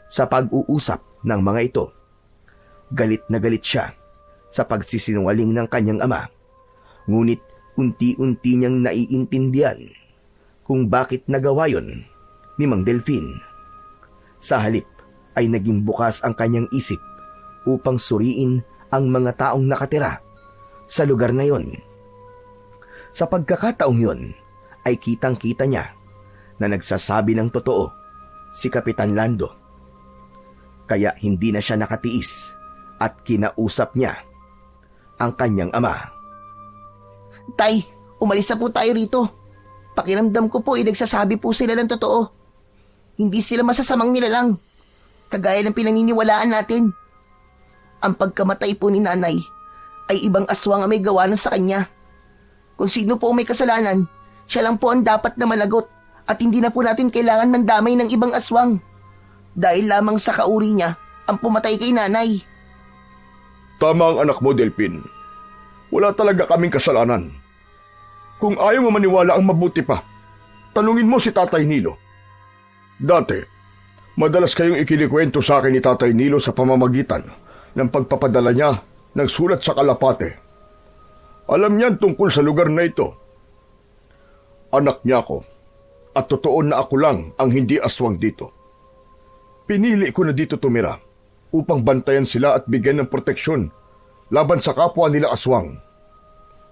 sa pag-uusap ng mga ito. Galit na galit siya sa pagsisinungaling ng kanyang ama, ngunit unti-unti niyang naiintindihan kung bakit nagawa yon ni Mang Delfin. Sa halip ay naging bukas ang kanyang isip upang suriin ang mga taong nakatira sa lugar na yon. Sa pagkakataong yon ay kitang-kita niya na nagsasabi ng totoo si Kapitan Lando. Kaya hindi na siya nakatiis at kinausap niya ang kanyang ama. Tay, umalis na po tayo rito. Pakiramdam ko po nagsasabi po sila ng totoo. Hindi sila masasamang nilalang, kagaya ng pinaniniwalaan natin. Ang pagkamatay po ni nanay ay ibang aswang ang may gawa nun sa kanya. Kung sino po may kasalanan, siya lang po ang dapat na managot at hindi na po natin kailangan mandamay ng ibang aswang. Dahil lamang sa kauri niya ang pumatay kay nanay. Tama ang anak mo, Delphin. Wala talaga kaming kasalanan. Kung ayaw mo maniwala ang mabuti pa, tanungin mo si Tatay Nilo. Dati, madalas kayong ikinikwento sa akin ni Tatay Nilo sa pamamagitan ng pagpapadala niya ng sulat sa Kalapate. Alam niyan tungkol sa lugar na ito. Anak niya ako, at totoo na ako lang ang hindi aswang dito. Pinili ko na dito tumira upang bantayan sila at bigyan ng proteksyon laban sa kapwa nila aswang.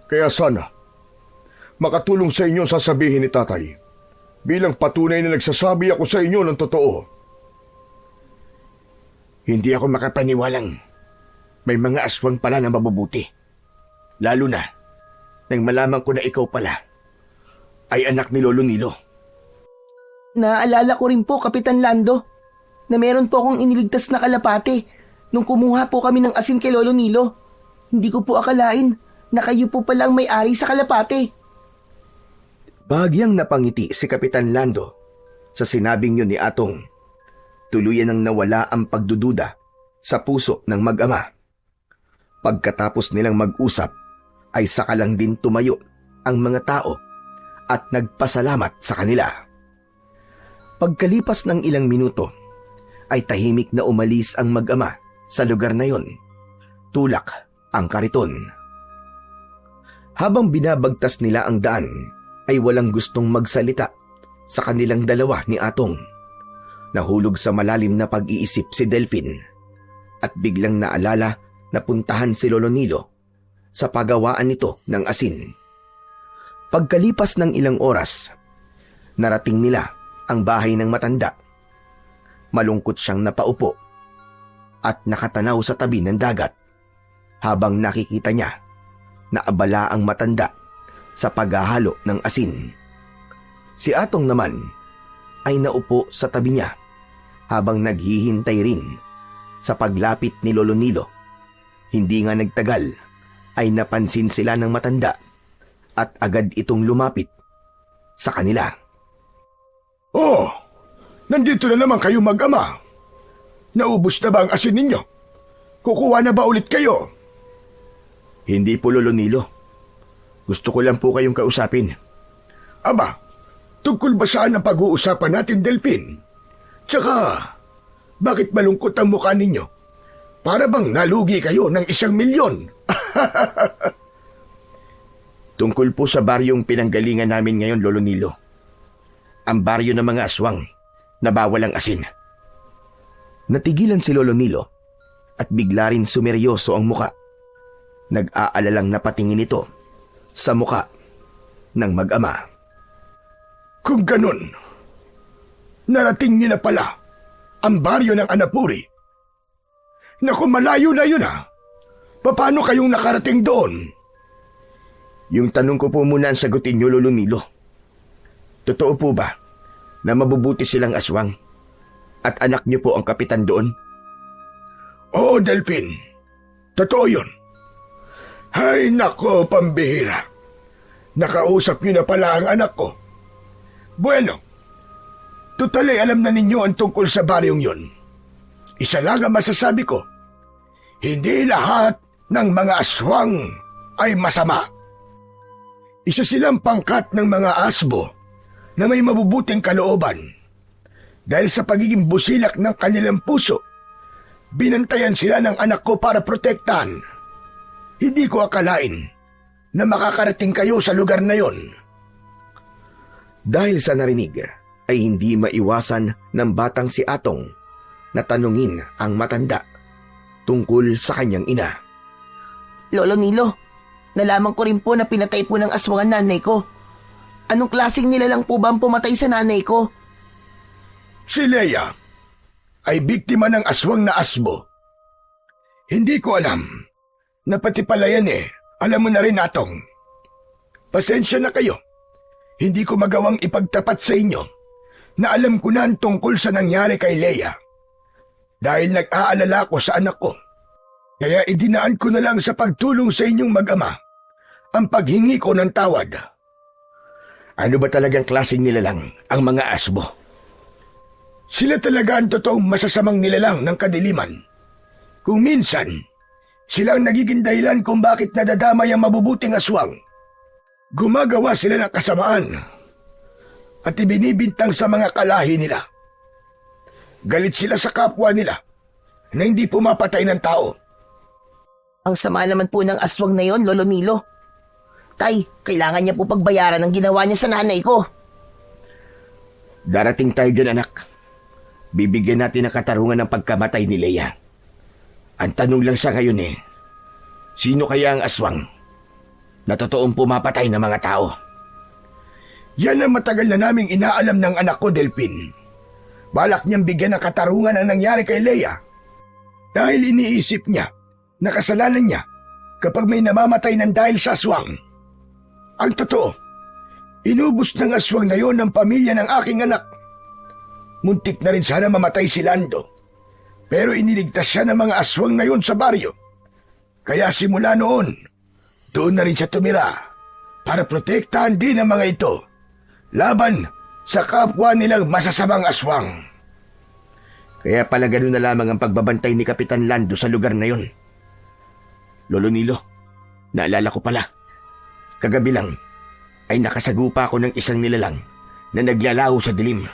Kaya sana, makatulong sa inyo sasabihin ni Tatay bilang patunay na nagsasabi ako sa inyo ng totoo. Hindi ako makapaniwalang may mga aswang pala na mabubuti. Lalo na nang malaman ko na ikaw pala ay anak ni Lolo Nilo. Naalala ko rin po, Kapitan Lando, na meron po akong iniligtas na kalapate nung kumuha po kami ng asin kay Lolo Nilo. Hindi ko po akalain na kayo po palang may-ari sa kalapate. Bahagyang napangiti si Kapitan Lando sa sinabing yun ni Atong. Tuluyan nang nawala ang pagdududa sa puso ng mag-ama. Pagkatapos nilang mag-usap, ay saka lang din tumayo ang mga tao at nagpasalamat sa kanila. Pagkalipas ng ilang minuto, ay tahimik na umalis ang mag-ama sa lugar na yon. Tulak ang kariton. Habang binabagtas nila ang daan, ay walang gustong magsalita sa kanilang dalawa ni Atong. Nahulog sa malalim na pag-iisip si Delphin at biglang naalala na puntahan si Lolo Nilo sa paggawaan nito ng asin. Pagkalipas ng ilang oras, narating nila ang bahay ng matanda. Malungkot siyang napaupo at nakatanaw sa tabi ng dagat habang nakikita niya na abala ang matanda sa paghahalo ng asin. Si Atong naman ay naupo sa tabi niya habang naghihintay rin sa paglapit ni Lolo Nilo. Hindi nga nagtagal ay napansin sila ng matanda at agad itong lumapit sa kanila. Oh, nandito na naman kayo mag-ama. Naubos na ba ang asin ninyo? Kukuha na ba ulit kayo? Hindi po, Lolo Nilo. Gusto ko lang po kayong kausapin. Aba, tungkol ba saan ang pag-uusapan natin, Delphin? Tsaka, bakit malungkot ang mukha ninyo? Para bang nalugi kayo ng 1,000,000? Tungkol po sa baryong pinanggalingan namin ngayon, Lolo Nilo. Ang baryo ng mga aswang na bawal ang asin. Natigilan si Lolo Nilo at bigla rin sumeryoso ang muka. Nag-aalalang napatingin ito sa muka ng mag-ama. Kung ganun, narating niyo na pala ang baryo ng Anapuri. Naku, malayo na yun ha. Paano kayong nakarating doon? Yung tanong ko po muna ang sagutin niyo, Lolo Nilo. Totoo po ba na mabubuti silang aswang at anak niyo po ang kapitan doon? Oo, Delphin. Totoo yun. Ay nako, pambihira. Nakausap niyo na pala ang anak ko. Bueno, tutalay alam na ninyo ang tungkol sa baryong yun. Isa lang ang masasabi ko. Hindi lahat ng mga aswang ay masama. Isa silang pangkat ng mga asbo na may mabubuting kalooban. Dahil sa pagiging busilak ng kanilang puso, binantayan sila ng anak ko para protektahan. Hindi ko akalain na makakarating kayo sa lugar na yon. Dahil sa narinig, ay hindi maiwasan ng batang si Atong na tanungin ang matanda tungkol sa kanyang ina. Lolo Nilo, nalaman ko rin po na pinatay po ng aswang ang nanay ko. Anong klaseng nilalang po ba ang pumatay sa nanay ko? Si Leia ay biktima ng aswang na asbo. Hindi ko alam na pati pala yan alam mo na rin, Atong. Pasensya na kayo. Hindi ko magawang ipagtapat sa inyo na alam ko na ang tungkol sa nangyari kay Leia. Dahil nag-aalala ko sa anak ko. Kaya idinaan ko na lang sa pagtulong sa inyong mag-ama ang paghingi ko ng tawad. Ano ba talagang klaseng nilalang ang mga asbo? Sila talaga ang totoong masasamang nilalang ng kadiliman. Kung minsan, sila ang nagiging dahilan kung bakit nadadamay ang mabubuting aswang. Gumagawa sila ng kasamaan at ibinibintang sa mga kalahi nila. Galit sila sa kapwa nila na hindi pumapatay ng tao. Ang sama naman po ng aswang na yon, Lolo Nilo. Tay, kailangan niya po pagbayaran ang ginawa niya sa nanay ko. Darating tayo dyan, anak. Bibigyan natin ng katarungan ng pagkamatay ni Leia. Ang tanong lang sa ngayon sino kaya ang aswang na totoong pumapatay ng mga tao? Yan ang matagal na naming inaalam ng anak ko, Delphin. Balak niyang bigyan ng katarungan ang nangyari kay Leia. Dahil iniisip niya na kasalanan niya kapag may namamatay ng dahil sa aswang. Ang totoo, inubos ng aswang na yon ng pamilya ng aking anak. Muntik na rin sana mamatay si Lando. Pero iniligtas siya ng mga aswang na yon sa baryo. Kaya simula noon, doon na rin siya tumira para protektahan din ang mga ito laban sa kapwa nilang masasamang aswang. Kaya pala ganun na lamang ang pagbabantay ni Kapitan Lando sa lugar na yon. Lolo Nilo, naalala ko pala. Kagabi lang ay nakasagupa ako ng isang nilalang na naglalaho sa dilim.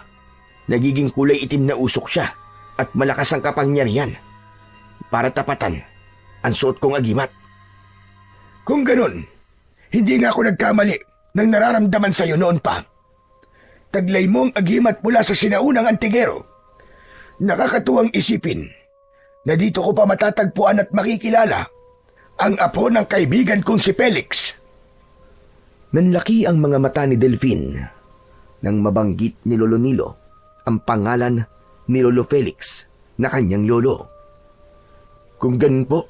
Nagiging kulay itim na usok siya at malakas ang kapangyarihan. Para tapatan ang suot kong agimat. Kung ganun, hindi nga ako nagkamali ng nararamdaman sa iyo noon pa. Taglay mo ang agimat mula sa sinaunang antigero. Nakakatuwang isipin na dito ko pa matatagpuan at makikilala ang apo ng kaibigan kong si Felix. Nanlaki ang mga mata ni Delphine nang mabanggit ni Lolo Nilo ang pangalan ni Lolo Felix na kanyang lolo. Kung ganun po,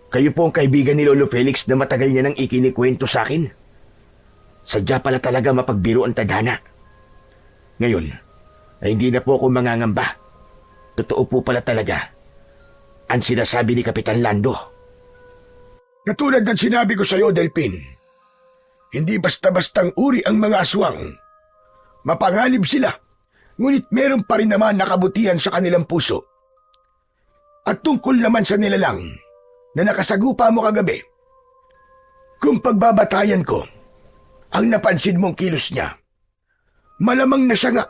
kayo po ang kaibigan ni Lolo Felix na matagal niya nang ikinikwento sa akin. Sadya pala talaga mapagbiro ang tadhana. Ngayon, ay hindi na po ako mangangamba. Totoo po pala talaga ang sinasabi ni Kapitan Lando. Katulad ng sinabi ko sa iyo, Delphin, hindi basta-bastang uri ang mga aswang. Mapanganib sila, ngunit meron pa rin naman nakabutihan sa kanilang puso. At tungkol naman sa nilalang na nakasagupa mo kagabi, kung pagbabatayan ko, ang napansin mong kilos niya, malamang na siya nga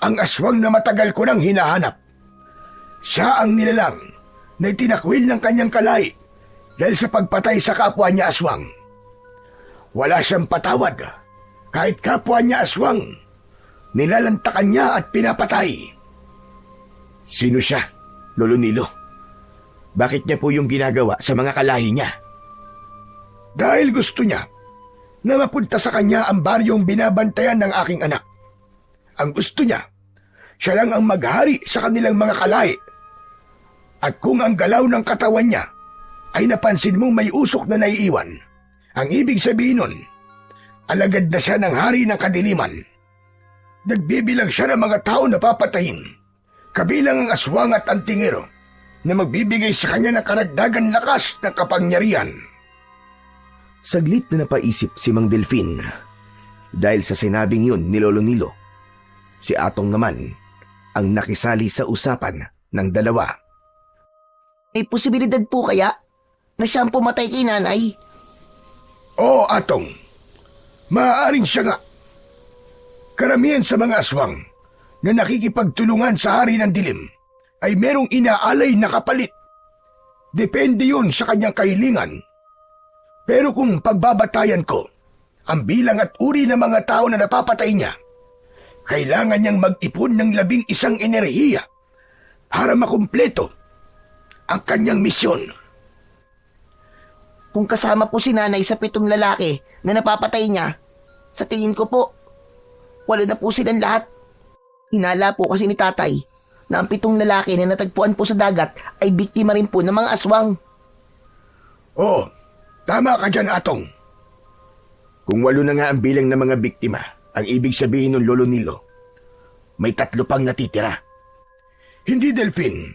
ang aswang na matagal ko nang hinahanap. Siya ang nilalang na itinakwil ng kanyang kalay dahil sa pagpatay sa kapwa niya aswang. Wala siyang patawad kahit kapwa niya aswang. Nilalantakan niya at pinapatay. Sino siya, Lolo Nilo? Bakit niya po yung ginagawa sa mga kalahi niya? Dahil gusto niya na mapunta sa kanya ang baryong binabantayan ng aking anak. Ang gusto niya, siya lang ang maghari sa kanilang mga kalahi. At kung ang galaw ng katawan niya ay napansin mong may usok na naiiwan, ang ibig sabihin nun, alagad na siya ng hari ng kadiliman. Nagbibilang siya ng mga tao na papatayin, kabilang ang aswang at antingero, na magbibigay sa kanya ng karagdagan lakas ng kapangyarihan. Saglit na napaisip si Mang Delphine dahil sa sinabing yun ni Lolo Nilo. Si Atong naman ang nakisali sa usapan ng dalawa. May posibilidad po kaya na siya ang pumatay kay nanay? Oo, Atong. Maaaring siya nga. Karamihan sa mga aswang na nakikipagtulungan sa hari ng dilim ay merong inaalay na kapalit. Depende yun sa kanyang kahilingan. Pero kung pagbabatayan ko, ang bilang at uri ng mga tao na napapatay niya, kailangan niyang mag-ipon ng 11 enerhiya para makumpleto ang kanyang misyon. Kung kasama po si nanay sa 7 lalaki na napapatay niya, sa tingin ko po, walo na po silang lahat. Hinala po kasi ni tatay na ang 7 lalaki na natagpuan po sa dagat ay biktima rin po ng mga aswang. Oo, tama ka dyan, Atong. Kung 8 na nga ang bilang ng mga biktima, ang ibig sabihin ng Lolo Nilo, may 3 pang natitira. Hindi, Delphin.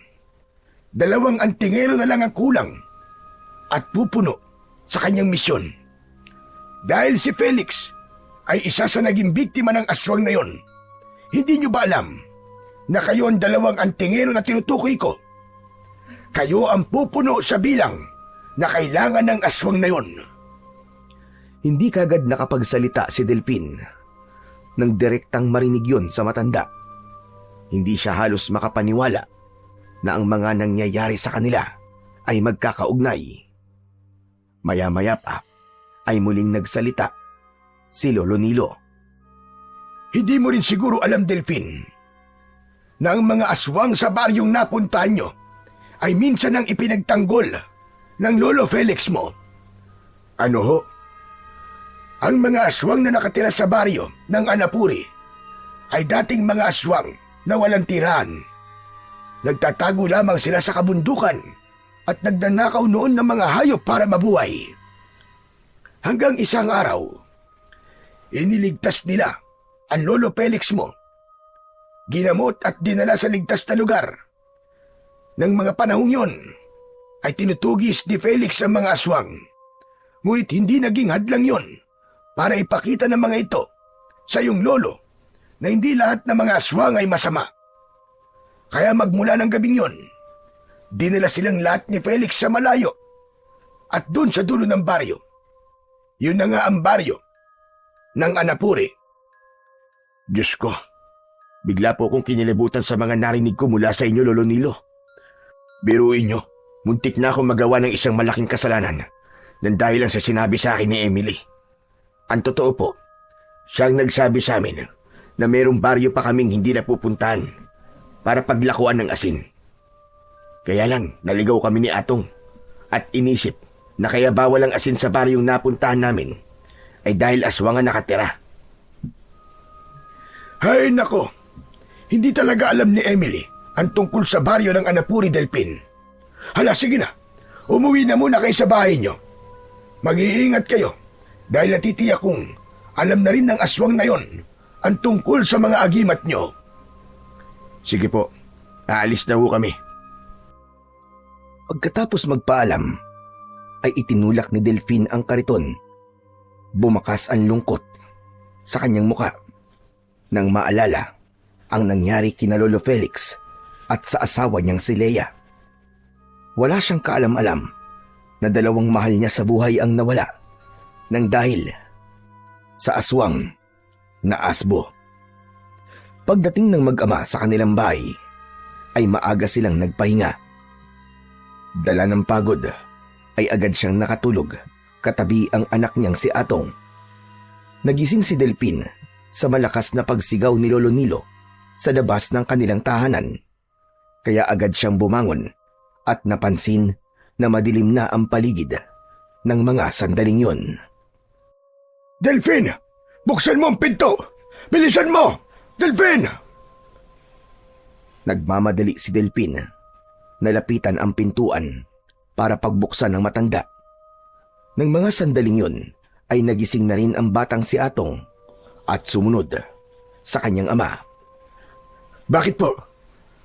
2 antingero na lang ang kulang at pupuno sa kanyang misyon. Dahil si Felix ay isa sa naging biktima ng aswang na yon. Hindi nyo ba alam na kayo ang 2 antingero na tinutukoy ko? Kayo ang pupuno sa bilang na kailangan ng aswang na yon. Hindi kagad nakapagsalita si Delphin nang direktang marinig yun sa matanda. Hindi siya halos makapaniwala na ang mga nangyayari sa kanila ay magkakaugnay. Maya-maya pa ay muling nagsalita si Lolo Nilo. Hindi mo rin siguro alam, Delphin, na ang mga aswang sa baryong napuntahan nyo ay minsan ang ipinagtanggol ng Lolo Felix mo. Ano ho? Ang mga aswang na nakatira sa baryo ng Anapuri ay dating mga aswang na walang tirahan. Nagtatago lamang sila sa kabundukan at nagnanakaw noon ng mga hayop para mabuhay. Hanggang isang araw, iniligtas nila ang Lolo Felix mo. Ginamot at dinala sa ligtas na lugar. Nang mga panahong yon, ay tinutugis ni Felix ang mga aswang. Ngunit hindi naging hadlang yon para ipakita ng mga ito sa iyong lolo na hindi lahat ng mga aswang ay masama. Kaya magmula ng gabing yon, dinala silang lahat ni Felix sa malayo at doon sa dulo ng baryo. Yun na nga ang baryo ng Anapuri. Diyos ko, bigla po akong kinilabutan sa mga narinig ko mula sa inyo, Lolo Nilo. Biruin nyo, muntik na akong magawa ng isang malaking kasalanan nang dahil lang sa sinabi sa akin ni Emily. Ang totoo po, siyang nagsabi sa amin na mayroong baryo pa kaming hindi napupuntahan para paglakuan ng asin. Kaya lang, naligaw kami ni Atong at inisip na kaya bawal ang asin sa baryong napuntahan namin ay dahil aswang ang nakatira. Hay nako, hindi talaga alam ni Emily ang tungkol sa baryo ng Anapuri, Delphin. Hala, sige na, umuwi na muna kayo sa bahay nyo. Mag-iingat kayo dahil natitiyak kong alam na rin ng aswang na yon ang tungkol sa mga agimat nyo. Sige po, aalis na ho kami. Pagkatapos magpaalam, ay itinulak ni Delphin ang kariton. Bumakas ang lungkot sa kanyang muka nang maalala ang nangyari kina Lolo Felix at sa asawa niyang si Leia. Wala siyang kaalam-alam na 2 mahal niya sa buhay ang nawala nang dahil sa aswang na asbo. Pagdating ng mag-ama sa kanilang bahay, ay maaga silang nagpahinga. Dala ng pagod, ay agad siyang nakatulog katabi ang anak niyang si Atong. Nagising si Delphin sa malakas na pagsigaw ni Lolo Nilo sa labas ng kanilang tahanan. Kaya agad siyang bumangon at napansin na madilim na ang paligid ng mga sandaling yon. Delphin, buksan mo ang pinto! Bilisan mo! Delphin! Nagmamadali si Delphin. Nalapitan ang pintuan para pagbuksan ng matanda. Nang mga sandaling yun, ay nagising na rin ang batang si Atong at sumunod sa kanyang ama. Bakit po?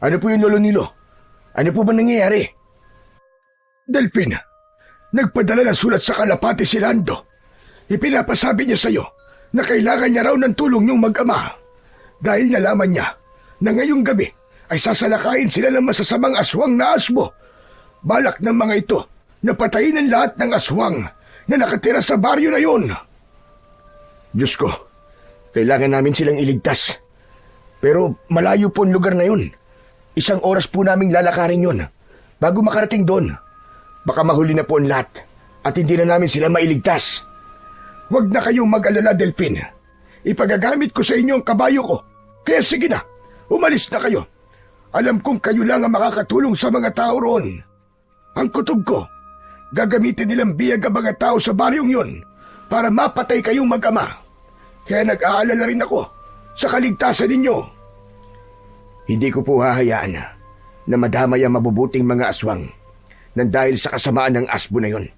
Ano po yung Lolo Nilo? Ano po ba nangyayari? Delphin, nagpadala ng sulat sa kalapati si Lando. Ipinapasabi niya sa iyo na kailangan niya raw ng tulong niyong mag-ama dahil nalaman niya na ngayong gabi ay sasalakayin sila ng masasamang aswang na asbo Balak ng mga ito na patayin ang lahat ng aswang na nakatira sa baryo na yun. Diyos ko, kailangan namin silang iligtas. Pero malayo po ang lugar na yun. 1 oras po naming lalakarin yun bago makarating doon. Baka mahuli na po ang lahat at hindi na namin sila mailigtas. Huwag na kayong mag-alala, Delphine. Ipagagamit ko sa inyo ang kabayo ko. Kaya sige na, umalis na kayo. Alam kong kayo lang ang makakatulong sa mga tao roon. Ang kutob ko, gagamitin nilang biyag ang mga tao sa baryong yun para mapatay kayong mag-ama. Kaya nag-aalala rin ako sa kaligtasan ninyo. Hindi ko po hahayaan na madamay ang mabubuting mga aswang nang dahil sa kasamaan ng asbo na yon.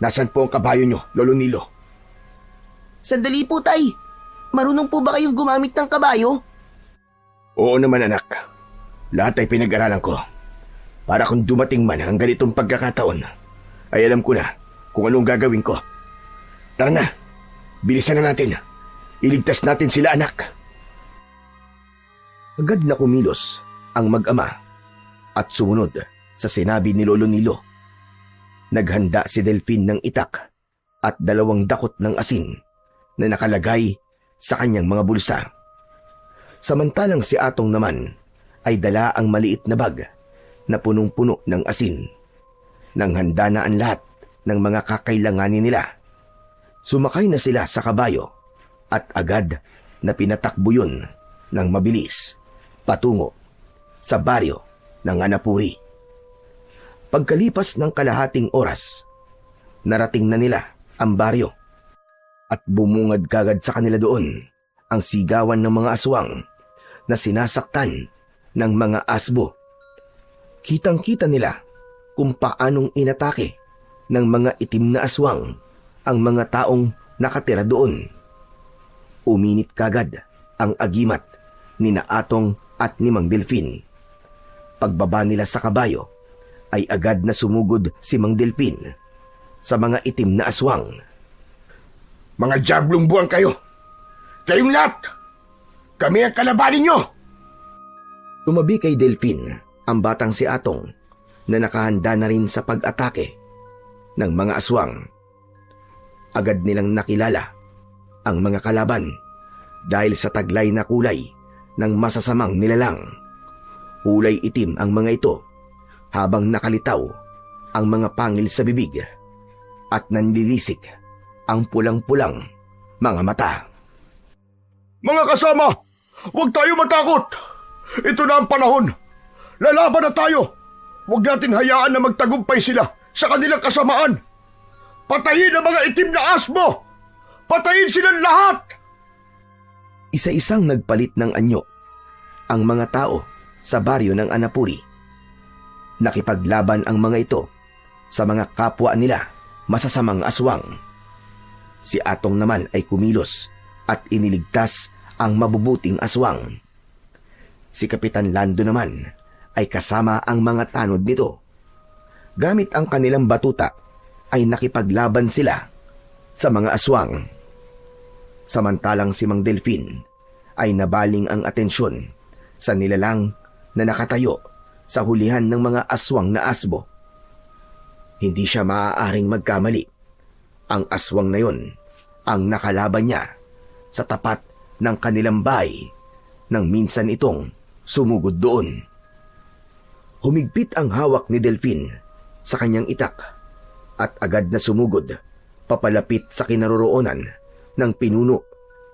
Nasaan po ang kabayo nyo, Lolo Nilo? Sandali po, Tay. Marunong po ba kayong gumamit ng kabayo? Oo naman, anak. Lahat ay pinag-aralan ko. Para kung dumating man ang ganitong pagkakataon, ay alam ko na kung anong gagawin ko. Tara na, bilisan na natin. Iligtas natin sila, anak. Agad na kumilos ang mag-ama at sumunod sa sinabi ni Lolo Nilo. Naghanda si Delphine ng itak at 2 dakot ng asin na nakalagay sa kanyang mga bulsa. Samantalang si Atong naman ay dala ang maliit na bag na punong-puno ng asin. Nang handa na ang lahat ng mga kakailanganin nila, sumakay na sila sa kabayo at agad na pinatakbo yun ng mabilis patungo sa baryo ng Anapuri. Pagkalipas ng kalahating oras, narating na nila ang baryo at bumungad kagad sa kanila doon ang sigawan ng mga aswang na sinasaktan ng mga asbo. Kitang-kita nila kung paanong inatake ng mga itim na aswang ang mga taong nakatira doon. Uminit kagad ang agimat ni Atong at ni Mang Delphine. Pagbaba nila sa kabayo, ay agad na sumugod si Mang Delphine sa mga itim na aswang. Mga diablong buwan kayo! Kayong lahat! Kami ang kalabanin nyo! Tumabi kay Delphine ang batang si Atong na nakahanda na rin sa pag-atake ng mga aswang. Agad nilang nakilala ang mga kalaban dahil sa taglay na kulay ng masasamang nilalang. Kulay itim ang mga ito habang nakalitaw ang mga pangil sa bibig at nanlilisik ang pulang-pulang mga mata. Mga kasama, huwag tayo matakot! Ito na ang panahon! Lalaban na tayo! Huwag natin hayaan na magtagumpay sila sa kanilang kasamaan! Patayin ang mga itim na asbo! Patayin silang lahat! Isa-isang nagpalit ng anyo ang mga tao sa baryo ng Anapuri. Nakipaglaban ang mga ito sa mga kapwa nila masasamang aswang. Si Atong naman ay kumilos at iniligtas ang mabubuting aswang. Si Kapitan Lando naman ay kasama ang mga tanod nito. Gamit ang kanilang batuta ay nakipaglaban sila sa mga aswang. Samantalang si Mang Delphine ay nabaling ang atensyon sa nilalang na nakatayo sa hulihan ng mga aswang na asbo. Hindi siya maaaring magkamali. Ang aswang na yon ang nakalaban niya sa tapat ng kanilang bahay nang minsan itong sumugod doon. Humigpit ang hawak ni Delphine sa kanyang itak at agad na sumugod papalapit sa kinaroroonan ng pinuno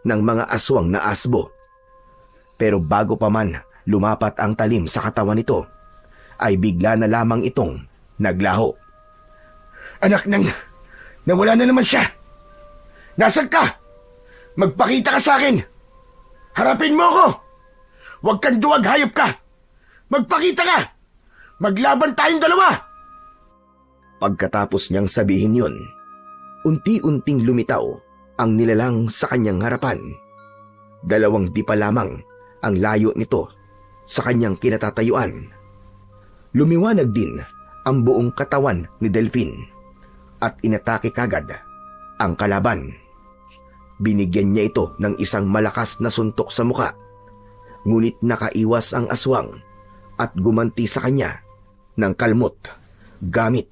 ng mga aswang na asbo. Pero bago pa man lumapat ang talim sa katawan nito, ay bigla na lamang itong naglaho. Anak nang, nawala na naman siya! Nasaan ka? Magpakita ka sa akin! Harapin mo ako! Huwag kang duwag, hayop ka! Magpakita ka! Maglaban tayong dalawa! Pagkatapos niyang sabihin yun, unti-unting lumitaw ang nilalang sa kanyang harapan. 2 dipa lamang ang layo nito sa kanyang kinatatayuan. Lumiwanag din ang buong katawan ni Delphine at inatake kagad ang kalaban. Binigyan niya ito ng isang malakas na suntok sa muka, ngunit nakaiwas ang aswang at gumanti sa kanya ng kalmot gamit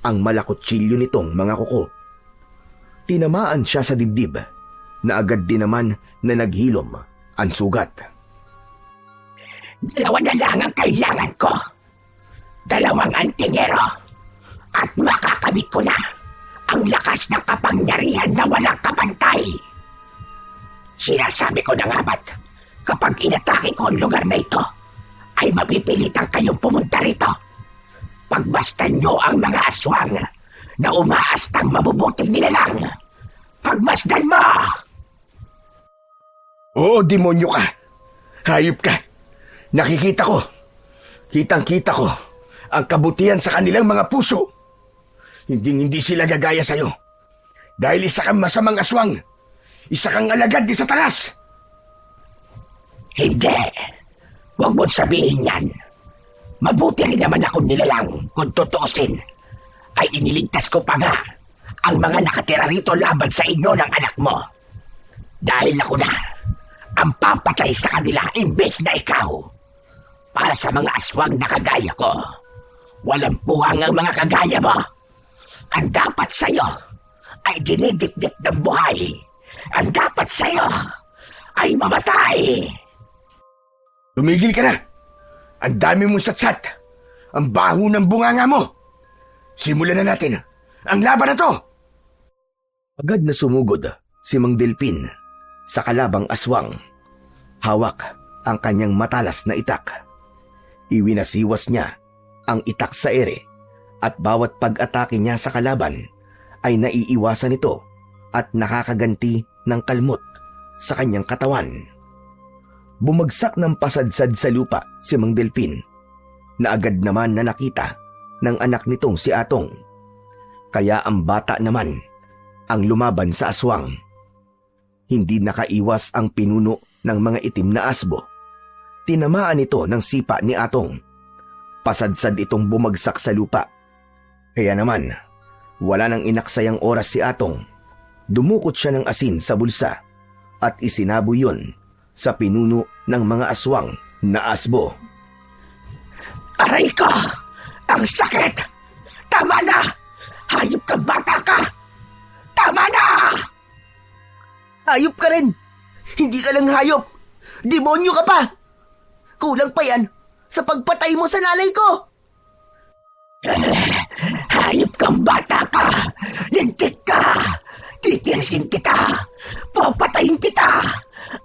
ang malakutsilyo nitong mga kuko. Tinamaan siya sa dibdib na agad din naman na naghilom ang sugat. Dalawa na lang ang kailangan ko. 2 antingero. At makakamit ko na ang lakas ng kapangyarihan na walang kapantay. Sinasabi ko na nga ba't kapag inatake ko ang lugar na ito, ay mapipilitan kayong pumunta rito. Pagmasdan nyo ang mga aswang na umaastang mabubuting nilalang. Pagmasdan mo! Oo, demonyo ka. Hayop ka. Nakikita ko. Kitang-kita ko ang kabutihan sa kanilang mga puso. Hindi sila gagaya sa'yo. Dahil isa kang masamang aswang. Isa kang alagad di sa talas. Hindi. Huwag mo sabihin yan. Mabuti rin naman akong nilalang kung tutuusin. Ay iniligtas ko pa nga ang mga nakatira rito laban sa inyo ng anak mo. Dahil ako na ang papatay sa kanila imbes na ikaw. Para sa mga aswang na kagaya ko. Walang puwang ang mga kagaya mo. Ang dapat sa'yo ay dinidikdik ng buhay. Ang dapat sa'yo ay mamatay. Tumigil ka na. Ang dami mong satsat. Ang baho ng bunganga mo. Simulan na natin ang laban na to. Agad na sumugod si Mang Delpin sa kalabang aswang. Hawak ang kanyang matalas na itak. Iwinasiwas niya ang itak sa ere at bawat pag-atake niya sa kalaban ay naiiwasan nito at nakakaganti ng kalmot sa kanyang katawan. Bumagsak ng pasadsad sa lupa si Mang Delpin na agad naman na nakita ng anak nitong si Atong. Kaya ang bata naman ang lumaban sa aswang. Hindi nakaiwas ang pinuno ng mga itim na asbo. Tinamaan ito ng sipa ni Atong. Pasadsad itong bumagsak sa lupa. Kaya naman, wala nang inaksayang oras si Atong. Dumukot siya ng asin sa bulsa at isinaboy yun sa pinuno ng mga aswang na asbo. Aray ko! Ang sakit! Tama na! Hayop kang bata ka! Tama na! Hayop ka rin! Hindi ka lang hayop! Demonyo ka pa! Kulang pa yan sa pagpatay mo sa nanay ko! Hayop kang bata ka! Lintik ka! Titirsin kita! Papatayin kita!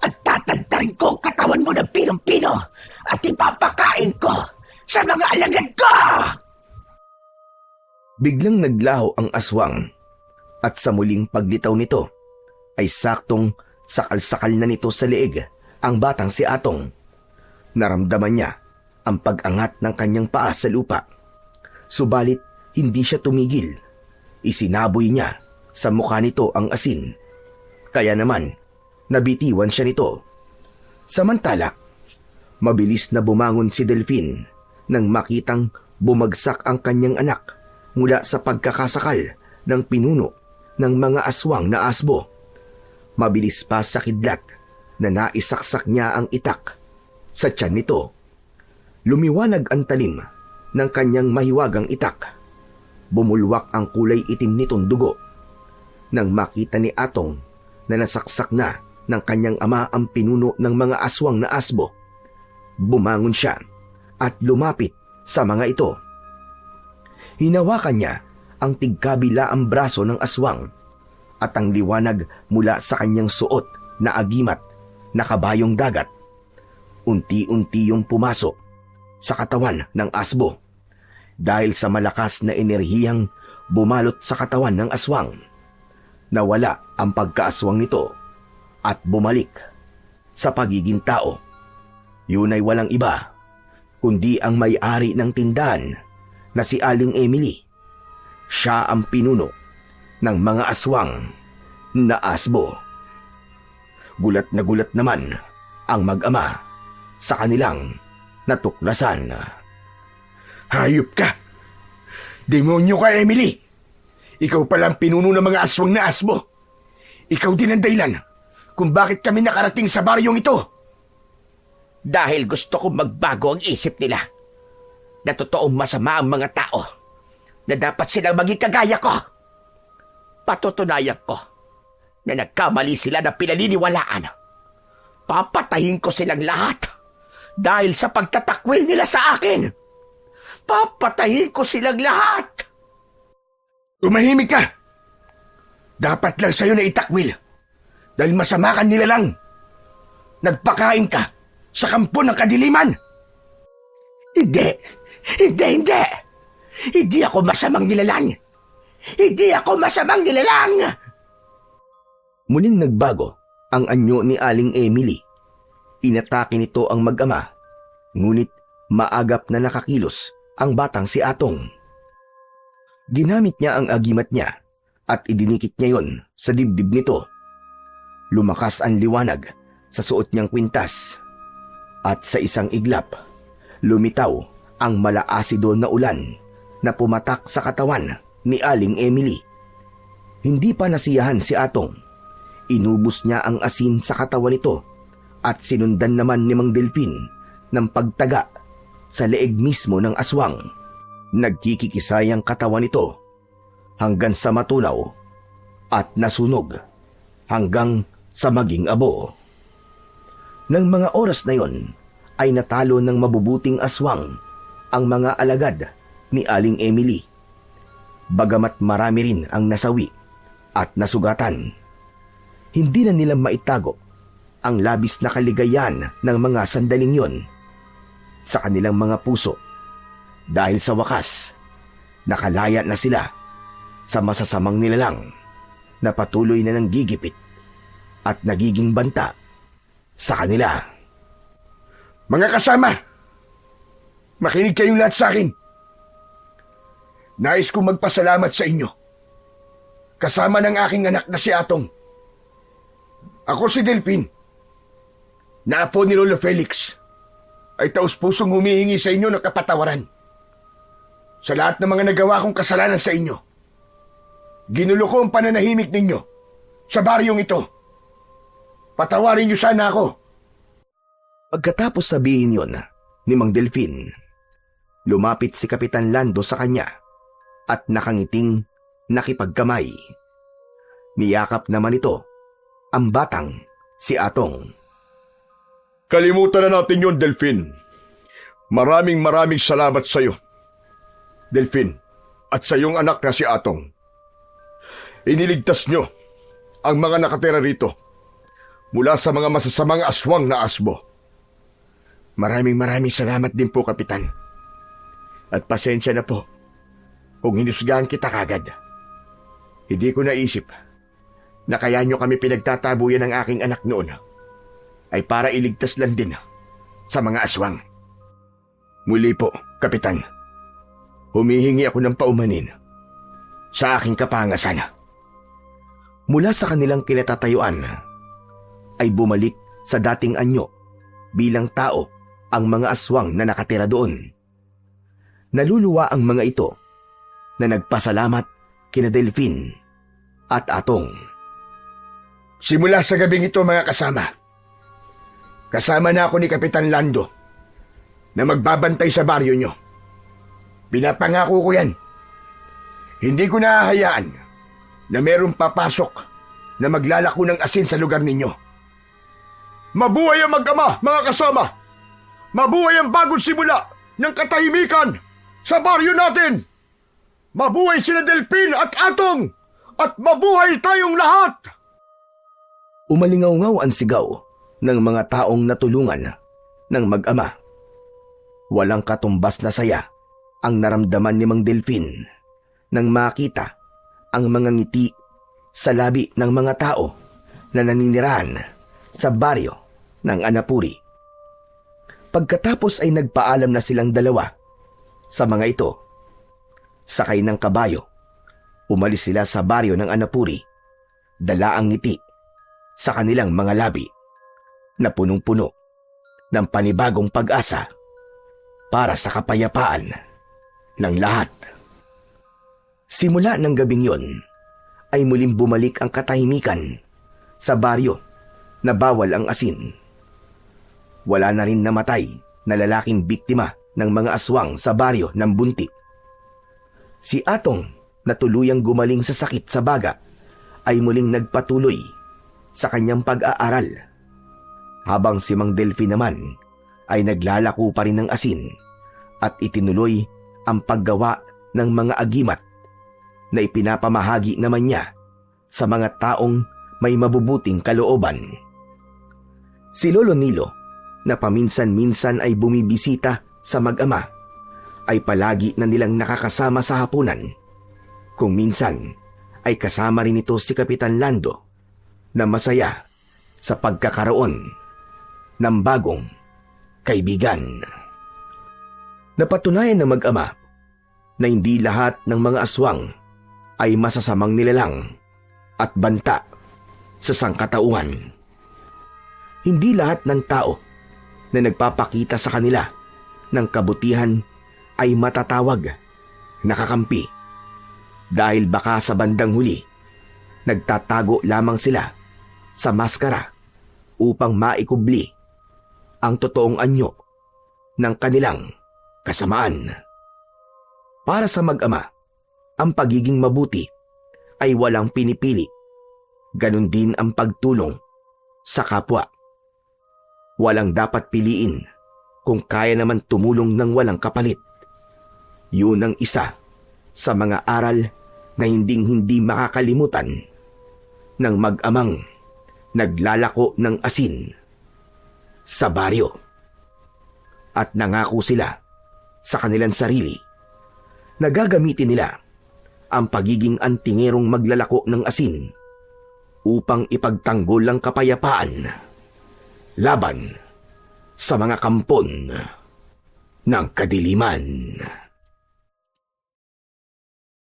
At tatantarin ko katawan mo ng pinong-pino at ipapakain ko sa mga alagad ko! Biglang naglaho ang aswang at sa muling paglitaw nito ay saktong sakal-sakal na nito sa leeg ang batang si Atong. Naramdaman niya ang pag-angat ng kanyang paa sa lupa. Subalit hindi siya tumigil. Isinaboy niya sa mukha nito ang asin. Kaya naman nabitiwan siya nito. Samantala, mabilis na bumangon si Delphin nang makitang bumagsak ang kanyang anak mula sa pagkakasakal ng pinuno ng mga aswang na asbo. Mabilis pa sa kidlat na naisaksak niya ang itak sa tiyan nito. Lumiwanag ang talim ng kanyang mahiwagang itak. Bumulwak ang kulay itim nitong dugo. Nang makita ni Atong na nasaksak na ng kanyang ama ang pinuno ng mga aswang na asbo, bumangon siya at lumapit sa mga ito. Hinawakan niya ang tigkabilaang braso ng aswang at ang liwanag mula sa kanyang suot na agimat na kabayong dagat. Unti-unti yung pumasok sa katawan ng asbo dahil sa malakas na enerhiyang bumalot sa katawan ng aswang. Nawala ang pagkaaswang nito at bumalik sa pagiging tao. Yun ay walang iba kundi ang may-ari ng tindahan na si Aling Emily. Siya ang pinuno ng mga aswang na asbo. Gulat na gulat naman ang mag-ama sa kanilang natuklasan. Hayop ka! Demonyo ka, Emily! Ikaw palang pinuno ng mga aswang na asbo. Ikaw din ang dahilan kung bakit kami nakarating sa baryong ito. Dahil gusto kong magbago ang isip nila. na totoong masama ang mga tao na dapat silang maging kagaya ko. Patutunayan ko na nagkamali sila na pinaniniwalaan. Papatayin ko silang lahat dahil sa pagtatakwil nila sa akin. Papatayin ko silang lahat. Tumahimik ka! Dapat lang sa'yo na itakwil dahil masama ka nila lang. Nagpakain ka sa kampo ng kadiliman. Hindi! Hindi! Hindi! Hindi ako masamang nilalang! Hindi ako masamang nilalang! Muling nagbago ang anyo ni Aling Emily. Inatake nito ang mag-ama, ngunit maagap na nakakilos ang batang si Atong. Ginamit niya ang agimat niya at idinikit niya yon sa dibdib nito. Lumakas ang liwanag sa suot niyang kwintas at sa isang iglap, lumitaw ang malaasido na ulan na pumatak sa katawan ni Aling Emily. Hindi pa nasiyahan si Atong. Inubos niya ang asin sa katawan nito at sinundan naman ni Mang Delfin ng pagtaga sa leeg mismo ng aswang. Nagkikikisay ang katawan nito hanggang sa matunaw at nasunog hanggang sa maging abo. Nang mga oras na yon ay natalo ng mabubuting aswang ang mga alagad ni Aling Emily. Bagamat marami rin ang nasawi at nasugatan, hindi na nila maitago ang labis na kaligayahan ng mga sandaling yon sa kanilang mga puso dahil sa wakas, nakalaya na sila sa masasamang nilalang na patuloy na nanggigipit at nagiging banta sa kanila. Mga kasama, makinig kayong lahat sa akin. Nais kong magpasalamat sa inyo. Kasama ng aking anak na si Atong. Ako si Delphin, na apo ni Lolo Felix, ay taus-pusong humihingi sa inyo ng kapatawaran sa lahat ng mga nagawa kong kasalanan sa inyo. Ginulo ko ang pananahimik ninyo sa baryong ito. Patawarin niyo sana ako. Pagkatapos sabihin yon ni Mang Delfin, lumapit si Kapitan Lando sa kanya at nakangiting nakipagkamay. Niyakap naman ito ang batang si Atong. Kalimutan na natin yun, Delphin. Maraming salamat sa iyo, Delphin, at sa iyong anak na si Atong. Iniligtas nyo ang mga nakatira rito mula sa mga masasamang aswang na asbo. Maraming salamat din po, Kapitan. At pasensya na po kung hinusgahan kita kagad. Hindi ko naisip na kaya nyo kami pinagtatabuyan ng aking anak noon ay para iligtas lang din sa mga aswang. Muli po, Kapitan, humihingi ako ng paumanin sa aking kapangasan. Mula sa kanilang kinatatayuan ay bumalik sa dating anyo bilang tao ang mga aswang na nakatira doon. Naluluwa ang mga ito na nagpasalamat kina Delphin at Atong. Simula sa gabing ito, mga kasama na ako ni Kapitan Lando na magbabantay sa baryo nyo. Pinapangako ko yan. Hindi ko nahahayaan na merong papasok na maglalako ng asin sa lugar ninyo. Mabuhay ang mag-ama, mga kasama! Mabuhay ang bagong simula ng katahimikan sa baryo natin! Mabuhay sina Delphin at Atong! At mabuhay tayong lahat! Umalingaw-ngaw ang sigaw ng mga taong natulungan ng mag-ama. Walang katumbas na saya ang naramdaman ni Mang Delphin nang makita ang mga ngiti sa labi ng mga tao na naninirahan sa baryo ng Anapuri. Pagkatapos ay nagpaalam na silang dalawa sa mga ito. Sakay ng kabayo, umalis sila sa baryo ng Anapuri, dala ang ngiti sa kanilang mga labi na punong-puno ng panibagong pag-asa para sa kapayapaan ng lahat. Simula ng gabing yon ay muling bumalik ang katahimikan sa baryo na bawal ang asin. Wala na rin namatay na lalaking biktima ng mga aswang sa baryo ng Bunti. Si Atong na tuluyang gumaling sa sakit sa baga ay muling nagpatuloy sa kanyang pag-aaral, habang si Mang Delphi naman ay naglalako pa rin ng asin at itinuloy ang paggawa ng mga agimat na ipinapamahagi naman niya sa mga taong may mabubuting kalooban. Si Lolo Nilo, na paminsan-minsan ay bumibisita sa mag-ama, ay palagi na nilang nakakasama sa hapunan. Kung minsan ay kasama rin ito si Kapitan Lando, na masaya sa pagkakaroon ng bagong kaibigan. Napatunayan ng mag-ama na hindi lahat ng mga aswang ay masasamang nilalang at banta sa sangkatauhan. Hindi lahat ng tao na nagpapakita sa kanila ng kabutihan ay matatawag na kakampi, dahil baka sa bandang huli nagtatago lamang sila sa maskara upang maikubli ang totoong anyo ng kanilang kasamaan. Para sa mag-ama, ang pagiging mabuti ay walang pinipili. Ganon din ang pagtulong sa kapwa. Walang dapat piliin kung kaya naman tumulong ng walang kapalit. Yun ang isa sa mga aral na hinding-hindi makakalimutan ng mag-amang naglalako ng asin sa baryo. At nangako sila sa kanilang sarili na gagamitin nila ang pagiging antingerong maglalako ng asin upang ipagtanggol ang kapayapaan laban sa mga kampon ng kadiliman.